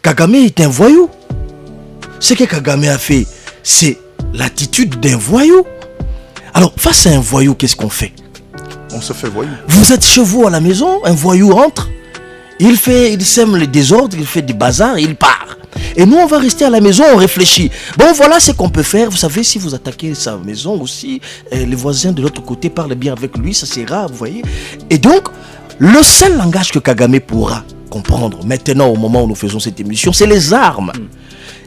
Kagame est un voyou. Ce que Kagame a fait, c'est l'attitude d'un voyou. Alors, face à un voyou, qu'est-ce qu'on fait? On se fait voyou. Vous êtes chez vous à la maison, un voyou entre, il sème le désordre, il fait du bazar, il part. Et nous, on va rester à la maison, on réfléchit. Bon, voilà ce qu'on peut faire. Vous savez, si vous attaquez sa maison aussi, les voisins de l'autre côté parlent bien avec lui, ça c'est rare, vous voyez. Et donc, le seul langage que Kagame pourra comprendre maintenant, au moment où nous faisons cette émission, c'est les armes.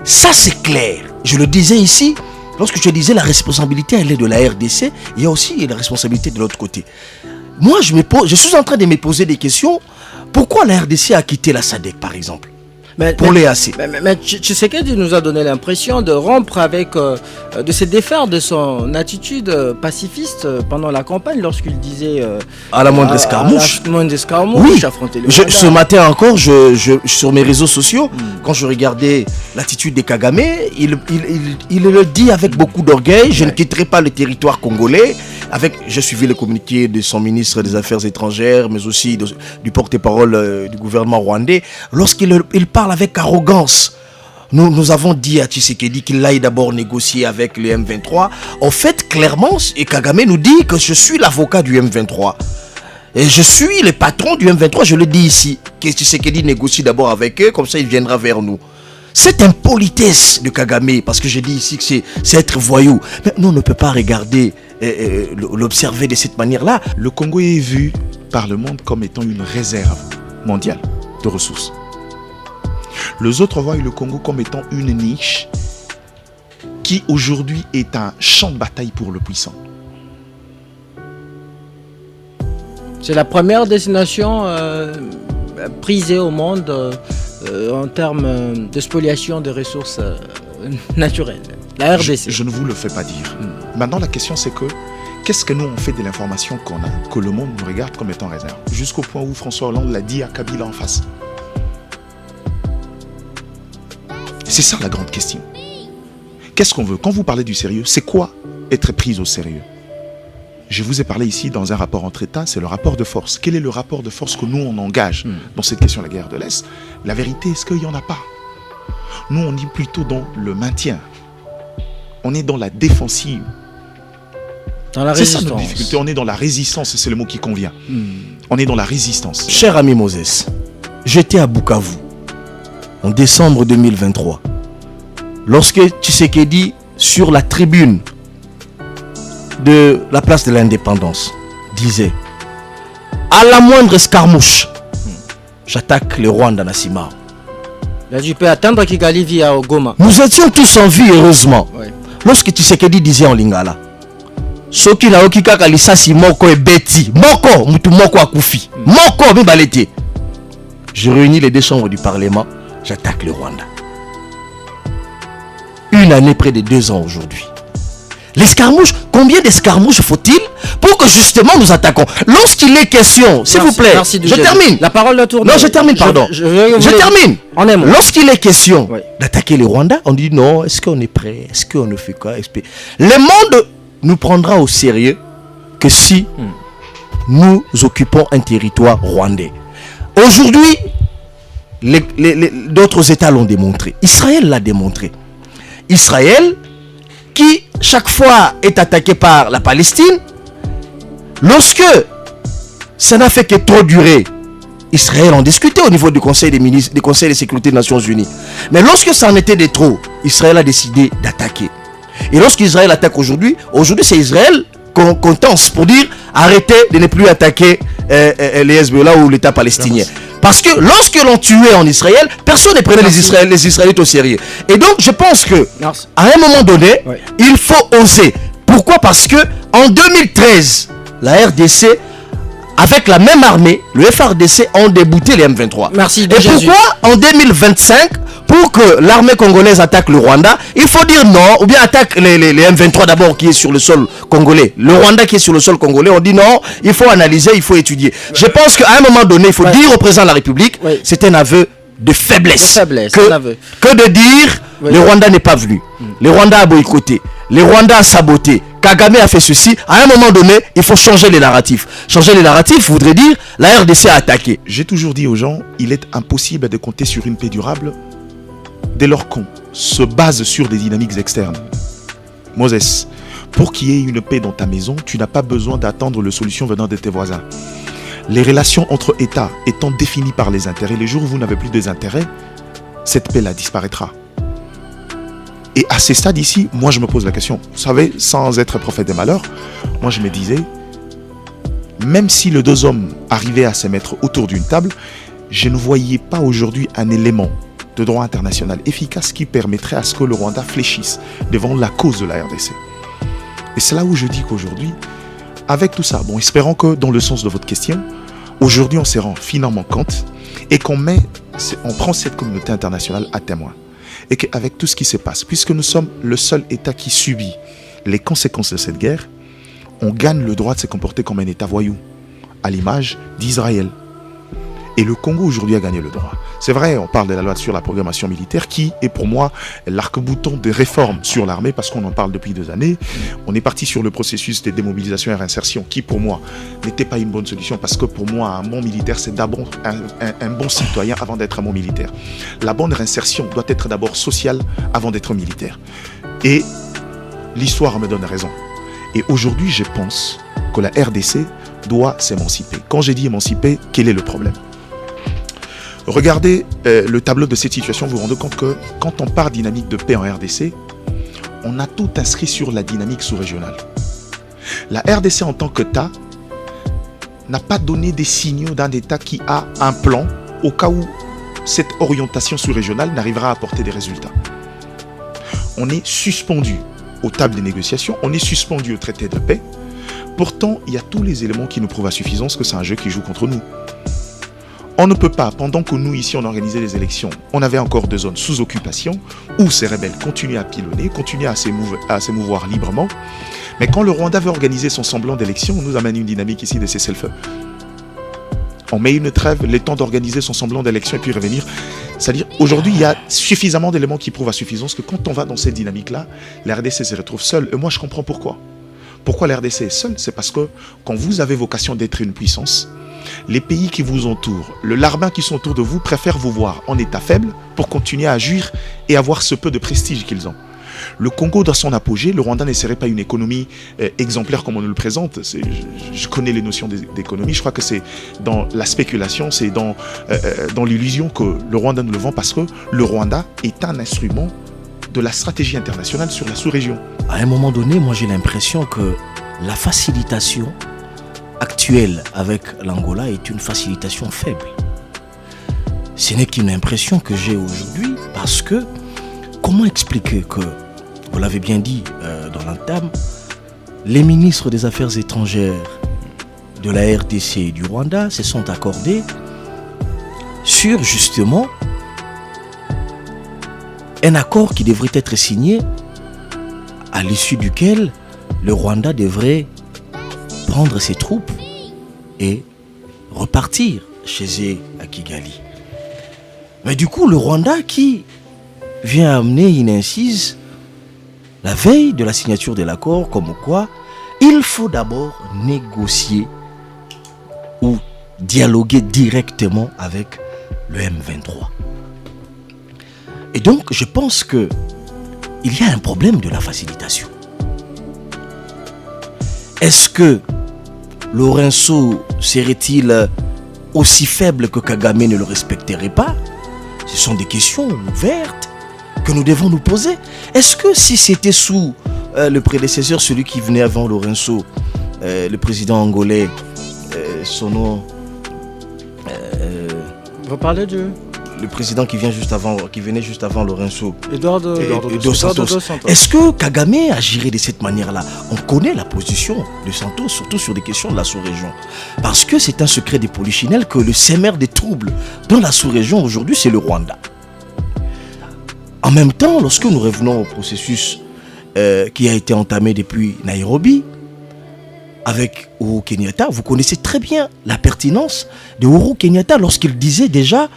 Ça, c'est clair. Je le disais ici, lorsque je disais la responsabilité, elle est de la RDC, il y a aussi la responsabilité de l'autre côté. Moi, je suis en train de me poser des questions. Pourquoi la RDC a quitté la SADC, par exemple? Pour les AC. Mais Tshisekedi nous a donné l'impression de rompre avec, de se défaire de son attitude pacifiste pendant la campagne lorsqu'il disait à la moindre escarmouche. Oui. Affronter le ce matin encore, sur mes réseaux sociaux, quand je regardais l'attitude de Kagame, il le dit avec beaucoup d'orgueil. Je ne quitterai pas le territoire congolais. J'ai suivi le communiqué de son ministre des Affaires étrangères, mais aussi du porte-parole du gouvernement rwandais. Lorsqu'il parle avec arrogance, nous avons dit à Tshisekedi qu'il aille d'abord négocier avec le M23. En fait, clairement, et Kagame nous dit que je suis l'avocat du M23. Et je suis le patron du M23, je le dis ici. Que Tshisekedi négocie d'abord avec eux, comme ça il viendra vers nous. C'est impolitesse de Kagame, parce que je dis ici que c'est être voyou. Mais nous, on ne peut pas regarder, l'observer de cette manière-là. Le Congo est vu par le monde comme étant une réserve mondiale de ressources. Les autres voient le Congo comme étant une niche qui aujourd'hui est un champ de bataille pour le puissant. C'est la première destination prisée au monde en termes de spoliation des ressources naturelles. La RDC. Je ne vous le fais pas dire. Maintenant, la question c'est que qu'est-ce que nous on fait de l'information qu'on a, que le monde nous regarde comme étant réserve? Jusqu'au point où François Hollande l'a dit à Kabila en face. C'est ça la grande question. Qu'est-ce qu'on veut? Quand vous parlez du sérieux, c'est quoi être pris au sérieux? Je vous ai parlé ici dans un rapport entre États, c'est le rapport de force. Quel est le rapport de force que nous on engage dans cette question de la guerre de l'Est? La vérité, est-ce qu'il n'y en a pas? Nous on est plutôt dans le maintien. On est dans la défensive. Dans la résistance. C'est ça notre difficulté, on est dans la résistance, c'est le mot qui convient. On est dans la résistance. Cher ami Moses, j'étais à Bukavu en décembre 2023. Lorsque Tshisekedi, sur la tribune de la place de l'Indépendance, disait à la moindre escarmouche, j'attaque le Rwanda Nassima. Tu peux attendre Kigali via Goma. Nous étions tous en vie, heureusement. Oui. Lorsque Tshisekedi disait en lingala, soki na okika kalisasi moko ebeti, moko mutu moko akufi, moko mibalete. Je réunis les deux chambres du Parlement, j'attaque le Rwanda. Une année, près de 2 ans aujourd'hui. L'escarmouche, combien d'escarmouches faut-il pour que justement nous attaquons? Lorsqu'il est question, s'il vous plaît, je termine. La parole de tourne. Non, je termine, pardon. Je termine. Lorsqu'il est question d'attaquer le Rwanda, on dit non, est-ce qu'on est prêt? Est-ce qu'on ne fait quoi? Le monde nous prendra au sérieux que si nous occupons un territoire rwandais. Aujourd'hui, d'autres États l'ont démontré. Israël l'a démontré. Israël, qui chaque fois est attaqué par la Palestine, lorsque ça n'a fait que trop durer, Israël en discutait au niveau du Conseil des ministres, du Conseil de sécurité des Nations Unies. Mais lorsque ça en était de trop, Israël a décidé d'attaquer. Et lorsqu'Israël attaque aujourd'hui, c'est Israël qu'on tense pour dire arrêtez de ne plus attaquer les Hezbollah ou l'État palestinien. Parce que lorsque l'on tuait en Israël, personne ne prenait les Israélites au sérieux. Et donc je pense que à un moment donné, il faut oser. Pourquoi? Parce que en 2013, la RDC, avec la même armée, le FRDC ont débouté les M23. Merci. Et pourquoi en 2025, pour que l'armée congolaise attaque le Rwanda, il faut dire non, ou bien attaque les M23 d'abord qui est sur le sol congolais. Le Rwanda qui est sur le sol congolais, on dit non, il faut analyser, il faut étudier. Je pense qu'à un moment donné, il faut dire au président de la République, c'est un aveu de faiblesse. Que de dire, le Rwanda n'est pas venu. Le Rwanda a boycotté. Le Rwanda a saboté. Kagame a fait ceci. À un moment donné, il faut changer les narratifs. Changer les narratifs voudrait dire la RDC a attaqué. J'ai toujours dit aux gens, il est impossible de compter sur une paix durable dès lors qu'on se base sur des dynamiques externes. Moses, pour qu'il y ait une paix dans ta maison, tu n'as pas besoin d'attendre les solutions venant de tes voisins. Les relations entre États étant définies par les intérêts, les jours où vous n'avez plus des intérêts, cette paix-là disparaîtra. Et à ces stades ici, moi je me pose la question, vous savez, sans être prophète des malheurs, moi je me disais, même si les deux hommes arrivaient à se mettre autour d'une table, je ne voyais pas aujourd'hui un élément de droit international efficace qui permettrait à ce que le Rwanda fléchisse devant la cause de la RDC. Et c'est là où je dis qu'aujourd'hui, avec tout ça, bon, espérons que dans le sens de votre question, aujourd'hui on se rend finalement compte et qu'on prend cette communauté internationale à témoin. Et qu'avec tout ce qui se passe, puisque nous sommes le seul État qui subit les conséquences de cette guerre, on gagne le droit de se comporter comme un État voyou, à l'image d'Israël. Et le Congo aujourd'hui a gagné le droit. C'est vrai, on parle de la loi sur la programmation militaire qui est pour moi l'arc-bouton des réformes sur l'armée parce qu'on en parle depuis 2 années. On est parti sur le processus de démobilisation et réinsertion qui pour moi n'était pas une bonne solution parce que pour moi un bon militaire c'est d'abord un bon citoyen avant d'être un bon militaire. La bonne réinsertion doit être d'abord sociale avant d'être militaire. Et l'histoire me donne raison. Et aujourd'hui je pense que la RDC doit s'émanciper. Quand j'ai dit émanciper, quel est le problème ? Regardez le tableau de cette situation, vous vous rendez compte que quand on parle dynamique de paix en RDC, on a tout inscrit sur la dynamique sous-régionale. La RDC en tant qu'État n'a pas donné des signaux d'un État qui a un plan au cas où cette orientation sous-régionale n'arrivera à apporter des résultats. On est suspendu aux tables de négociation, on est suspendu au traité de paix. Pourtant, il y a tous les éléments qui nous prouvent à suffisance que c'est un jeu qui joue contre nous. On ne peut pas, pendant que nous ici on organisait les élections, on avait encore 2 zones sous occupation où ces rebelles continuaient à pilonner, continuaient à s'émouvoir librement. Mais quand le Rwanda veut organiser son semblant d'élection, on nous amène une dynamique ici de cessez-le-feu. On met une trêve, le temps d'organiser son semblant d'élection et puis revenir. C'est-à-dire, aujourd'hui, il y a suffisamment d'éléments qui prouvent à suffisance que quand on va dans cette dynamique-là, la RDC se retrouve seule. Et moi, je comprends pourquoi. Pourquoi la RDC est seule ? C'est parce que quand vous avez vocation d'être une puissance, les pays qui vous entourent, le larbin qui sont autour de vous préfèrent vous voir en état faible pour continuer à agir et avoir ce peu de prestige qu'ils ont. Le Congo dans son apogée, le Rwanda ne serait pas une économie exemplaire comme on nous le présente. Je connais les notions d'économie, je crois que c'est dans la spéculation, c'est dans l'illusion que le Rwanda nous le vend parce que le Rwanda est un instrument de la stratégie internationale sur la sous-région. À un moment donné, moi j'ai l'impression que la facilitation actuelle avec l'Angola est une facilitation faible. Ce n'est qu'une impression que j'ai aujourd'hui parce que comment expliquer que, vous l'avez bien dit dans l'entame, les ministres des Affaires étrangères de la RDC et du Rwanda se sont accordés sur justement un accord qui devrait être signé à l'issue duquel le Rwanda devrait prendre ses troupes et repartir chez eux à Kigali. Mais du coup, le Rwanda qui vient amener une incise la veille de la signature de l'accord, comme quoi il faut d'abord négocier ou dialoguer directement avec le M23. Et donc, je pense que il y a un problème de la facilitation. Est-ce que Lorenzo serait-il aussi faible que Kagame ne le respecterait pas? Ce sont des questions ouvertes que nous devons nous poser. Est-ce que si c'était sous le prédécesseur, celui qui venait avant Lorenzo, le président angolais, son nom... Vous parlez de... Le président qui venait juste avant Lorenzo. Eduardo dos Santos. Est-ce que Kagame agirait de cette manière-là? On connaît la position de Santos, surtout sur des questions de la sous-région. Parce que c'est un secret des polichinelles que le sémère des troubles dans la sous-région aujourd'hui, c'est le Rwanda. En même temps, lorsque nous revenons au processus qui a été entamé depuis Nairobi, avec Uhuru Kenyatta, vous connaissez très bien la pertinence de Uhuru Kenyatta lorsqu'il disait déjà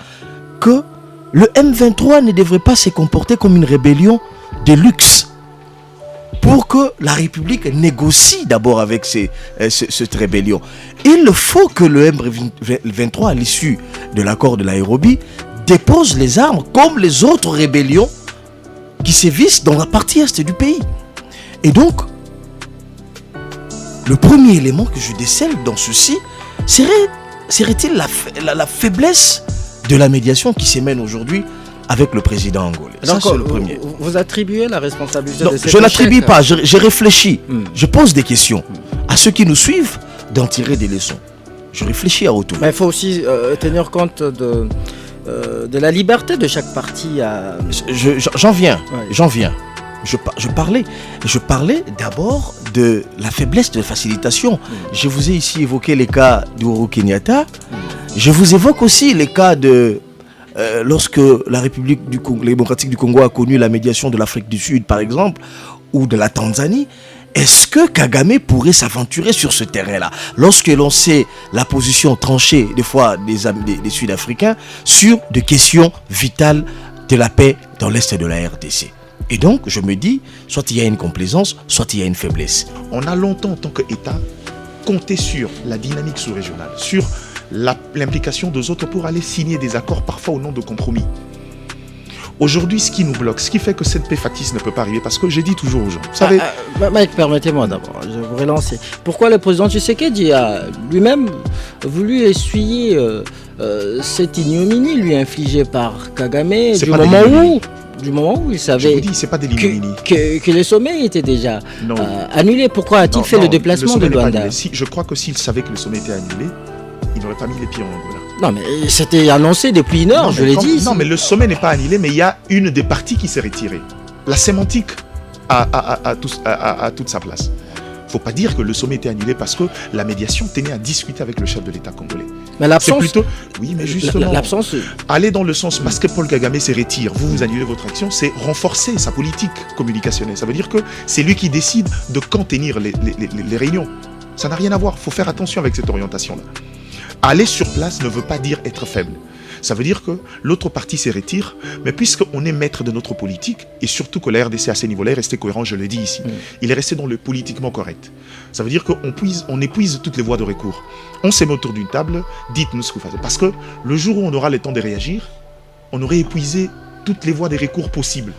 que le M23 ne devrait pas se comporter comme une rébellion de luxe pour que la République négocie d'abord avec cette rébellion. Il faut que le M23, à l'issue de l'accord de Nairobi, dépose les armes comme les autres rébellions qui sévissent dans la partie est du pays. Et donc, le premier élément que je décèle dans ceci serait-il la faiblesse de la médiation qui se mène aujourd'hui avec le président angolais. Ça, c'est le premier. Vous attribuez la responsabilité Non, de cet je ne l'attribue échec pas, j'ai réfléchi. Je pose des questions à ceux qui nous suivent d'en tirer des leçons. Je réfléchis à autour. Mais il faut aussi tenir compte de la liberté de chaque parti à... J'en viens, Ouais. j'en viens. Je parlais d'abord de la faiblesse de facilitation. Je vous ai ici évoqué les cas d'Ouro Kenyatta. Je vous évoque aussi les cas de... lorsque la République démocratique du Congo a connu la médiation de l'Afrique du Sud, par exemple, ou de la Tanzanie. Est-ce que Kagame pourrait s'aventurer sur ce terrain-là lorsque l'on sait la position tranchée des fois des Sud-Africains sur des questions vitales de la paix dans l'Est de la RDC? Et donc, je me dis, soit il y a une complaisance, soit il y a une faiblesse. On a longtemps, en tant qu'État, compté sur la dynamique sous-régionale, sur l'implication des autres pour aller signer des accords, parfois au nom de compromis. Aujourd'hui, ce qui nous bloque, ce qui fait que cette paix factice ne peut pas arriver, parce que j'ai dit toujours aux gens, vous savez... Mike, permettez-moi d'abord, je vais vous relancer. Pourquoi le président Tshisekedi a lui-même voulu essuyer cette ignominie lui infligée par Kagame C'est du pas moment où il Je savait vous dis, c'est pas des ignominies. que le sommet était déjà Non. annulé? Pourquoi a-t-il fait le déplacement de sommet n'est pas Luanda? annulé. Je crois que s'il savait que le sommet était annulé, il n'aurait pas mis les pieds en Angola. Non, mais c'était annoncé depuis une heure, Non, je mais l'ai dit. Non, mais le sommet n'est pas annulé, mais il y a une des parties qui s'est retirée. La sémantique a toute sa place. Il ne faut pas dire que le sommet était annulé parce que la médiation tenait à discuter avec le chef de l'État congolais. Mais C'est l'absence... plutôt... Oui, mais justement, L'absence... aller dans le sens parce que Paul Kagame se retire, vous annulez votre action, c'est renforcer sa politique communicationnelle. Ça veut dire que c'est lui qui décide de quand tenir les réunions. Ça n'a rien à voir, il faut faire attention avec cette orientation-là. Aller sur place ne veut pas dire être faible. Ça veut dire que l'autre partie se retire, mais puisqu'on est maître de notre politique, et surtout que la RDC à ce niveau-là est resté cohérent, je le dis ici, il est resté dans le politiquement correct. Ça veut dire qu'on épuise toutes les voies de recours. On s'est mis autour d'une table, dites-nous ce que vous faites. Parce que le jour où on aura le temps de réagir, on aurait épuisé toutes les voies de recours possibles.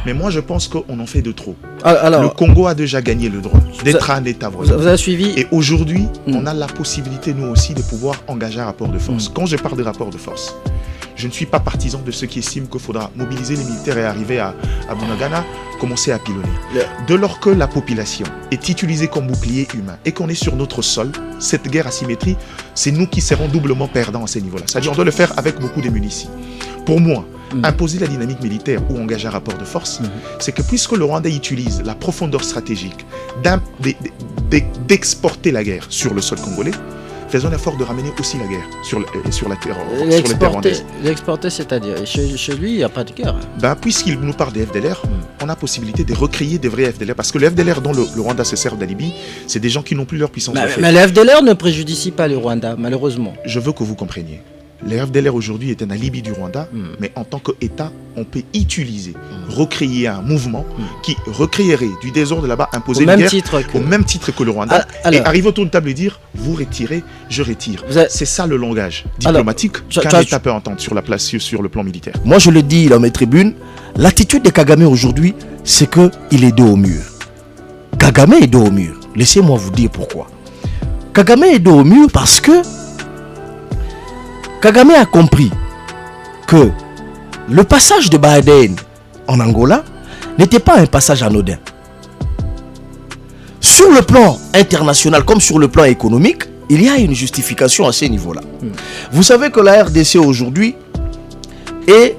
Mais moi, je pense qu'on en fait de trop. Alors, Le Congo a déjà gagné le droit d'être un État vraiment. vous avez suivi... Et aujourd'hui, on a la possibilité, nous aussi, de pouvoir engager un rapport de force. Quand je parle de rapport de force, je ne suis pas partisan de ceux qui estiment qu'il faudra mobiliser les militaires et arriver à Bunagana, commencer à pilonner. Dès lors que la population est utilisée comme bouclier humain et qu'on est sur notre sol, cette guerre asymétrie, c'est nous qui serons doublement perdants à ce niveau-là. C'est-à-dire qu'on doit le faire avec beaucoup de munitions. Pour moi, imposer la dynamique militaire ou engager un rapport de force, c'est que puisque le Rwanda utilise la profondeur stratégique d'exporter la guerre sur le sol congolais, faisons l'effort de ramener aussi la guerre sur la terre rwandaise. L'exporter, c'est-à-dire, chez lui, il n'y a pas de guerre. Ben, puisqu'il nous parle des FDLR, on a possibilité de recréer des vrais FDLR. Parce que les FDLR dont le Rwanda se sert d'alibi, c'est des gens qui n'ont plus leur puissance. Mais les FDLR ne préjudicient pas le Rwanda, malheureusement. Je veux que vous compreniez. Les FDLR aujourd'hui est un alibi du Rwanda, mais en tant qu'État, on peut utiliser, recréer un mouvement qui recréerait du désordre là-bas, imposer une guerre au même titre que le Rwanda, et arriver autour de table et dire, vous retirez, je retire. C'est ça le langage diplomatique qu'un État peut entendre sur le plan militaire. Moi, je le dis dans mes tribunes, l'attitude de Kagame aujourd'hui, c'est qu'il est dos au mur. Kagame est dos au mur. Laissez-moi vous dire pourquoi. Kagame est dos au mur parce que Kagame a compris que le passage de Biden en Angola n'était pas un passage anodin. Sur le plan international comme sur le plan économique, il y a une justification à ce niveau-là. Vous savez que la RDC aujourd'hui est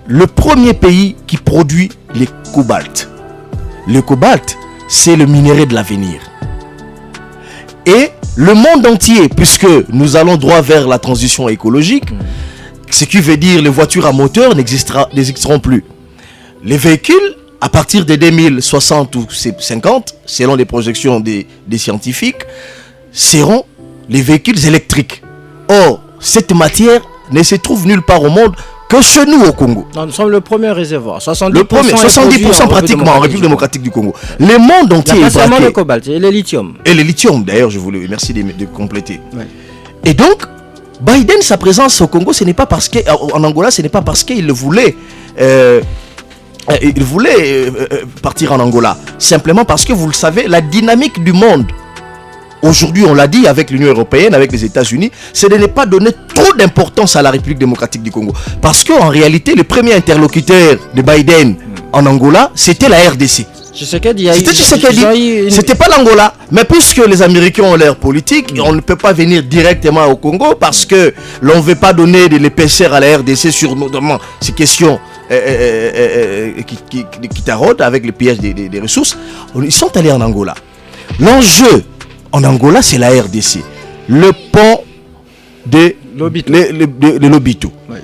le premier pays qui produit le cobalt. Le cobalt, c'est le minerai de l'avenir. Et le monde entier, puisque nous allons droit vers la transition écologique, ce qui veut dire les voitures à moteur n'existeront plus. Les véhicules, à partir de 2060 ou 50, selon les projections des scientifiques, seront les véhicules électriques. Or, cette matière ne se trouve nulle part au monde que chez nous au Congo. Non, nous sommes le premier réservoir. 70% pratiquement en République démocratique du Congo. Le monde entier est braqué. Le cobalt et le lithium. Et le lithium, d'ailleurs, je voulais, merci de compléter. Ouais. Et donc, Biden, sa présence au Congo, ce n'est pas parce que, en Angola, ce n'est pas parce qu'il voulait partir en Angola. Simplement parce que, vous le savez, la dynamique du monde, aujourd'hui, on l'a dit avec l'Union européenne, avec les États-Unis, c'est de ne pas donner trop d'importance à la République démocratique du Congo. Parce qu'en réalité, le premier interlocuteur de Biden en Angola, c'était la RDC. C'était Tshisekedi. C'était pas l'Angola. Mais puisque les Américains ont leur politique, on ne peut pas venir directement au Congo parce que l'on ne veut pas donner de l'épaisseur à la RDC sur notamment ces questions qui taraudent avec le pillage des ressources. Ils sont allés en Angola. L'enjeu en Angola, c'est la RDC. Le pont de Lobito. Oui.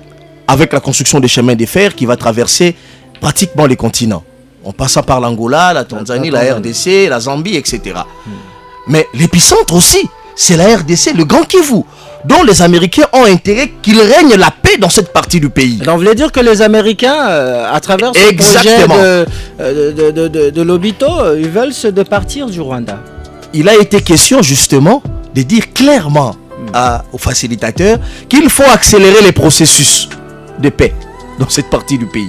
Avec la construction des chemins de fer qui va traverser pratiquement les continents. En passant par l'Angola, la Tanzanie, la RDC, la Zambie, etc. Mais l'épicentre aussi, c'est la RDC, le Grand Kivu, dont les Américains ont intérêt qu'il règne la paix dans cette partie du pays. Donc, vous voulez dire que les Américains, à travers ce projet de Lobito, ils veulent se départir du Rwanda? Il a été question justement de dire clairement aux facilitateurs qu'il faut accélérer les processus de paix dans cette partie du pays.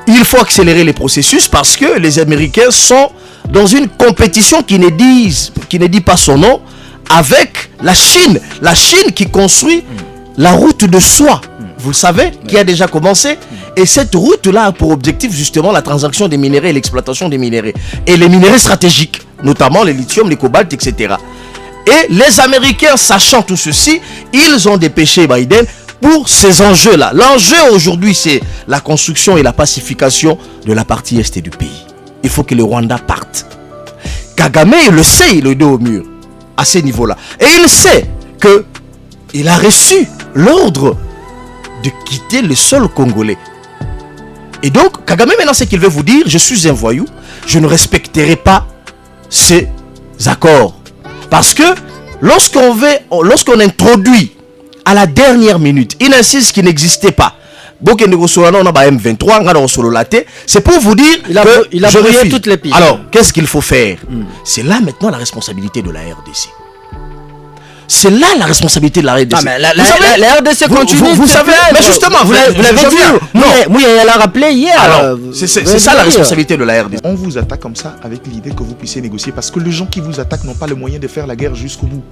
Il faut accélérer les processus parce que les Américains sont dans une compétition qui ne dit pas son nom avec la Chine. La Chine qui construit la route de soie, vous le savez, qui a déjà commencé. Et cette route-là a pour objectif justement la transaction des minéraux et l'exploitation des minéraux. Et les minéraux stratégiques, notamment les lithium, les cobalt, etc. Et les Américains, sachant tout ceci, ils ont dépêché Biden pour ces enjeux-là. L'enjeu aujourd'hui, c'est la construction et la pacification de la partie est du pays. Il faut que le Rwanda parte. Kagame, il le sait, il est dos au mur à ce niveau-là. Et il sait qu'il a reçu l'ordre de quitter le sol congolais. Et donc, Kagame, maintenant, ce qu'il veut vous dire, je suis un voyou, je ne respecterai pas ces accords. Parce que lorsqu'on introduit à la dernière minute une assise qui n'existait pas, c'est pour vous dire il a brûlé toutes les pistes. Alors, qu'est-ce qu'il faut faire? C'est là maintenant la responsabilité de la RDC. C'est là la responsabilité de la RDC. Non, mais la RDC continue. Vous savez, mais justement, vous l'avez dit. Non, il l'a rappelé hier. Alors, c'est ça la responsabilité de la RDC. On vous attaque comme ça avec l'idée que vous puissiez négocier parce que les gens qui vous attaquent n'ont pas le moyen de faire la guerre jusqu'au bout.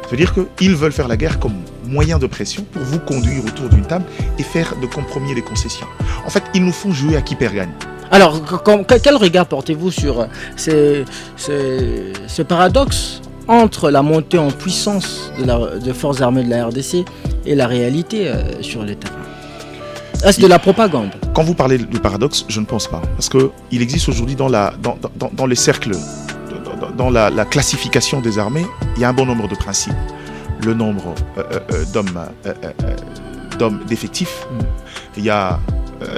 C'est-à-dire qu'ils veulent faire la guerre comme moyen de pression pour vous conduire autour d'une table et faire de compromis et des concessions. En fait, ils nous font jouer à qui perd gagne. Alors, quel regard portez-vous sur ce paradoxe entre la montée en puissance de forces armées de la RDC et la réalité sur le terrain? Est-ce de la propagande? Quand vous parlez du paradoxe, je ne pense pas. Parce qu'il existe aujourd'hui dans les cercles, dans la classification des armées, il y a un bon nombre de principes. Le nombre d'hommes d'effectifs, il y a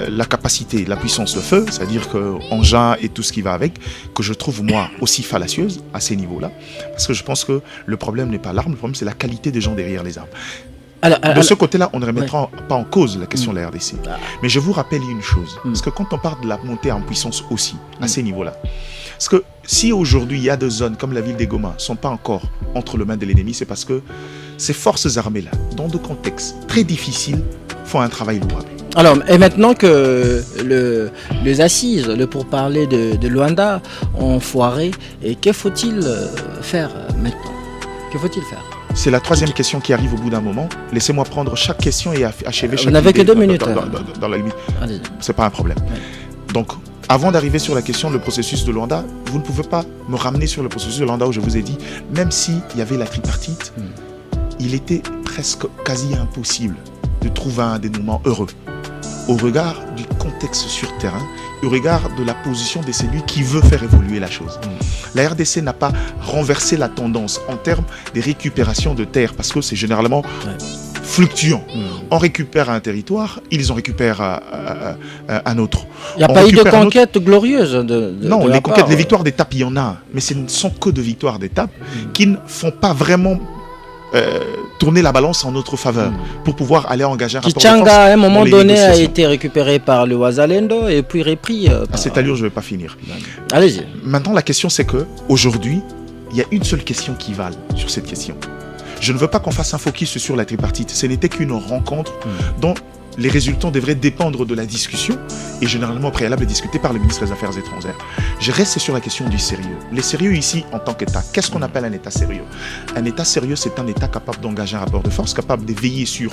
la capacité, la puissance de feu, c'est-à-dire que engin et tout ce qui va avec, que je trouve moi aussi fallacieuse à ces niveaux-là, parce que je pense que le problème n'est pas l'arme, le problème c'est la qualité des gens derrière les armes. De ce côté-là, on ne remettra pas en cause la question de la RDC. Mais je vous rappelle une chose, parce que quand on parle de la montée en puissance aussi, à ces niveaux-là, parce que si aujourd'hui il y a des zones comme la ville des Goma ne sont pas encore entre les mains de l'ennemi, c'est parce que ces forces armées-là, dans des contextes très difficiles, font un travail louable. Alors, et maintenant que les assises, le pourparler de Luanda ont foiré, et que faut-il faire maintenant? Que faut-il faire? C'est la troisième question qui arrive au bout d'un moment. Laissez-moi prendre chaque question et achever chaque. Vous n'avez que 2 minutes. Dans la limite. C'est pas un problème. Ouais. Donc, avant d'arriver sur la question du processus de Luanda, vous ne pouvez pas me ramener sur le processus de Luanda où je vous ai dit, même s'il y avait la tripartite, il était presque quasi impossible de trouver un dénouement heureux. Au regard du contexte sur terrain, au regard de la position de celui qui veut faire évoluer la chose. La RDC n'a pas renversé la tendance en termes de récupération de terres, parce que c'est généralement fluctuant. On récupère un territoire, ils en récupèrent un autre. Il n'y a pas eu de conquête glorieuse Non, les conquêtes, les victoires d'étape, il y en a, mais ce ne sont que de victoires d'étape qui ne font pas vraiment tourner la balance en notre faveur pour pouvoir aller engager un rapport de force. Kichanga, à un moment donné, a été récupéré par le Wazalendo et puis repris. À cette allure, je ne vais pas finir. Allez-y. Maintenant, la question, c'est que aujourd'hui, il y a une seule question qui vale sur cette question. Je ne veux pas qu'on fasse un focus sur la tripartite. Ce n'était qu'une rencontre dont les résultats devraient dépendre de la discussion et généralement au préalable discuté par le ministre des Affaires étrangères. Je reste sur la question du sérieux. Les sérieux ici en tant qu'État, qu'est-ce qu'on appelle un État sérieux? Un État sérieux, c'est un État capable d'engager un rapport de force, capable de veiller sur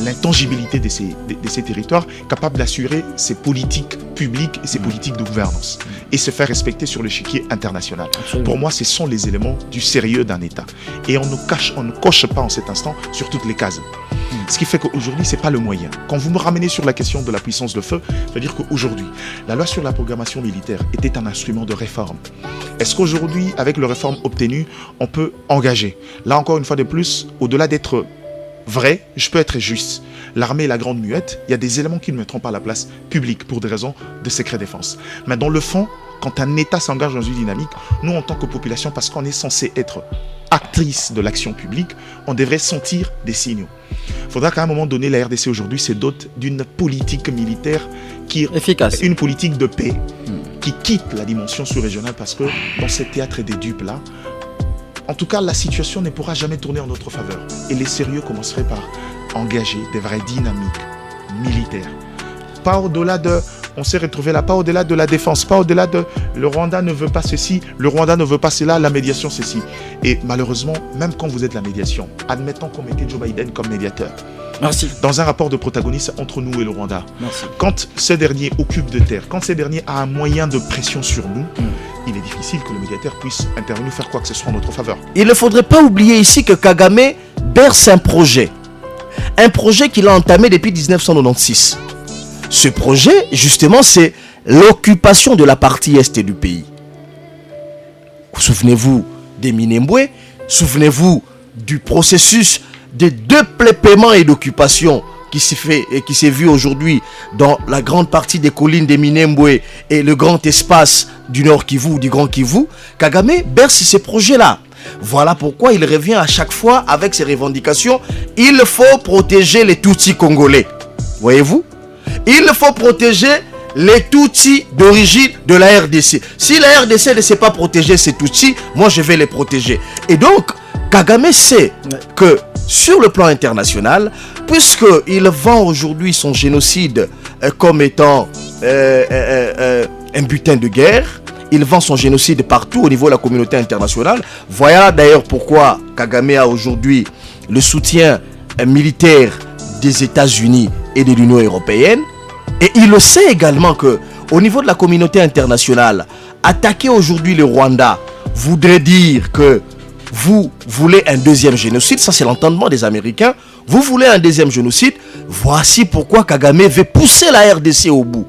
l'intangibilité de ces territoires, capable d'assurer ses politiques publiques et ses politiques de gouvernance et se faire respecter sur l'échiquier international. Absolument. Pour moi, ce sont les éléments du sérieux d'un État. Et on ne coche pas en cet instant sur toutes les cases. Ce qui fait qu'aujourd'hui, ce n'est pas le moyen. Quand vous me ramenez sur la question de la puissance de feu, ça veut dire qu'aujourd'hui, la loi sur la programmation militaire était un instrument de réforme. Est-ce qu'aujourd'hui, avec les réformes obtenues, on peut engager? Là, encore une fois de plus, au-delà d'être vrai, je peux être juste. L'armée est la grande muette, il y a des éléments qui ne mettront pas la place publique pour des raisons de secret défense. Mais dans le fond, quand un État s'engage dans une dynamique, nous, en tant que population, parce qu'on est censé être actrice de l'action publique, on devrait sentir des signaux. Il faudra qu'à un moment donné, la RDC aujourd'hui se dote d'une politique militaire qui est efficace, une politique de paix, qui quitte la dimension sous-régionale, parce que dans ce théâtre des dupes là, en tout cas, la situation ne pourra jamais tourner en notre faveur. Et les sérieux commenceraient par engager des vraies dynamiques militaires. Pas au-delà de... On s'est retrouvé là, pas au-delà de la défense, pas au-delà de le Rwanda ne veut pas ceci, le Rwanda ne veut pas cela, la médiation ceci. Et malheureusement, même quand vous êtes la médiation, admettons qu'on mettait Joe Biden comme médiateur. Merci. Dans un rapport de protagonisme entre nous et le Rwanda. Merci. Quand ce dernier occupe de terre, quand ce dernier a un moyen de pression sur nous, il est difficile que le médiateur puisse intervenir, faire quoi que ce soit en notre faveur. Il ne faudrait pas oublier ici que Kagame berce un projet qu'il a entamé depuis 1996. Ce projet, justement, c'est l'occupation de la partie est du pays. Souvenez-vous des Minembwe, souvenez-vous du processus de dépeuplement et d'occupation qui s'est vu aujourd'hui dans la grande partie des collines des Minembwe et le grand espace du Nord Kivu, du Grand Kivu. Kagame berce ces projets-là. Voilà pourquoi il revient à chaque fois avec ses revendications. Il faut protéger les Tutsis congolais. Voyez-vous? Il faut protéger les Tutsis d'origine de la RDC. Si la RDC ne sait pas protéger ces Tutsis, moi je vais les protéger. Et donc, Kagame sait que sur le plan international, puisqu'il vend aujourd'hui son génocide comme étant un butin de guerre, il vend son génocide partout au niveau de la communauté internationale. Voilà d'ailleurs pourquoi Kagame a aujourd'hui le soutien militaire des États-Unis et de l'Union européenne. Et il le sait également que au niveau de la communauté internationale, attaquer aujourd'hui le Rwanda voudrait dire que vous voulez un deuxième génocide. Ça, c'est l'entendement des Américains. Vous voulez un deuxième génocide. Voici pourquoi Kagame veut pousser la RDC au bout.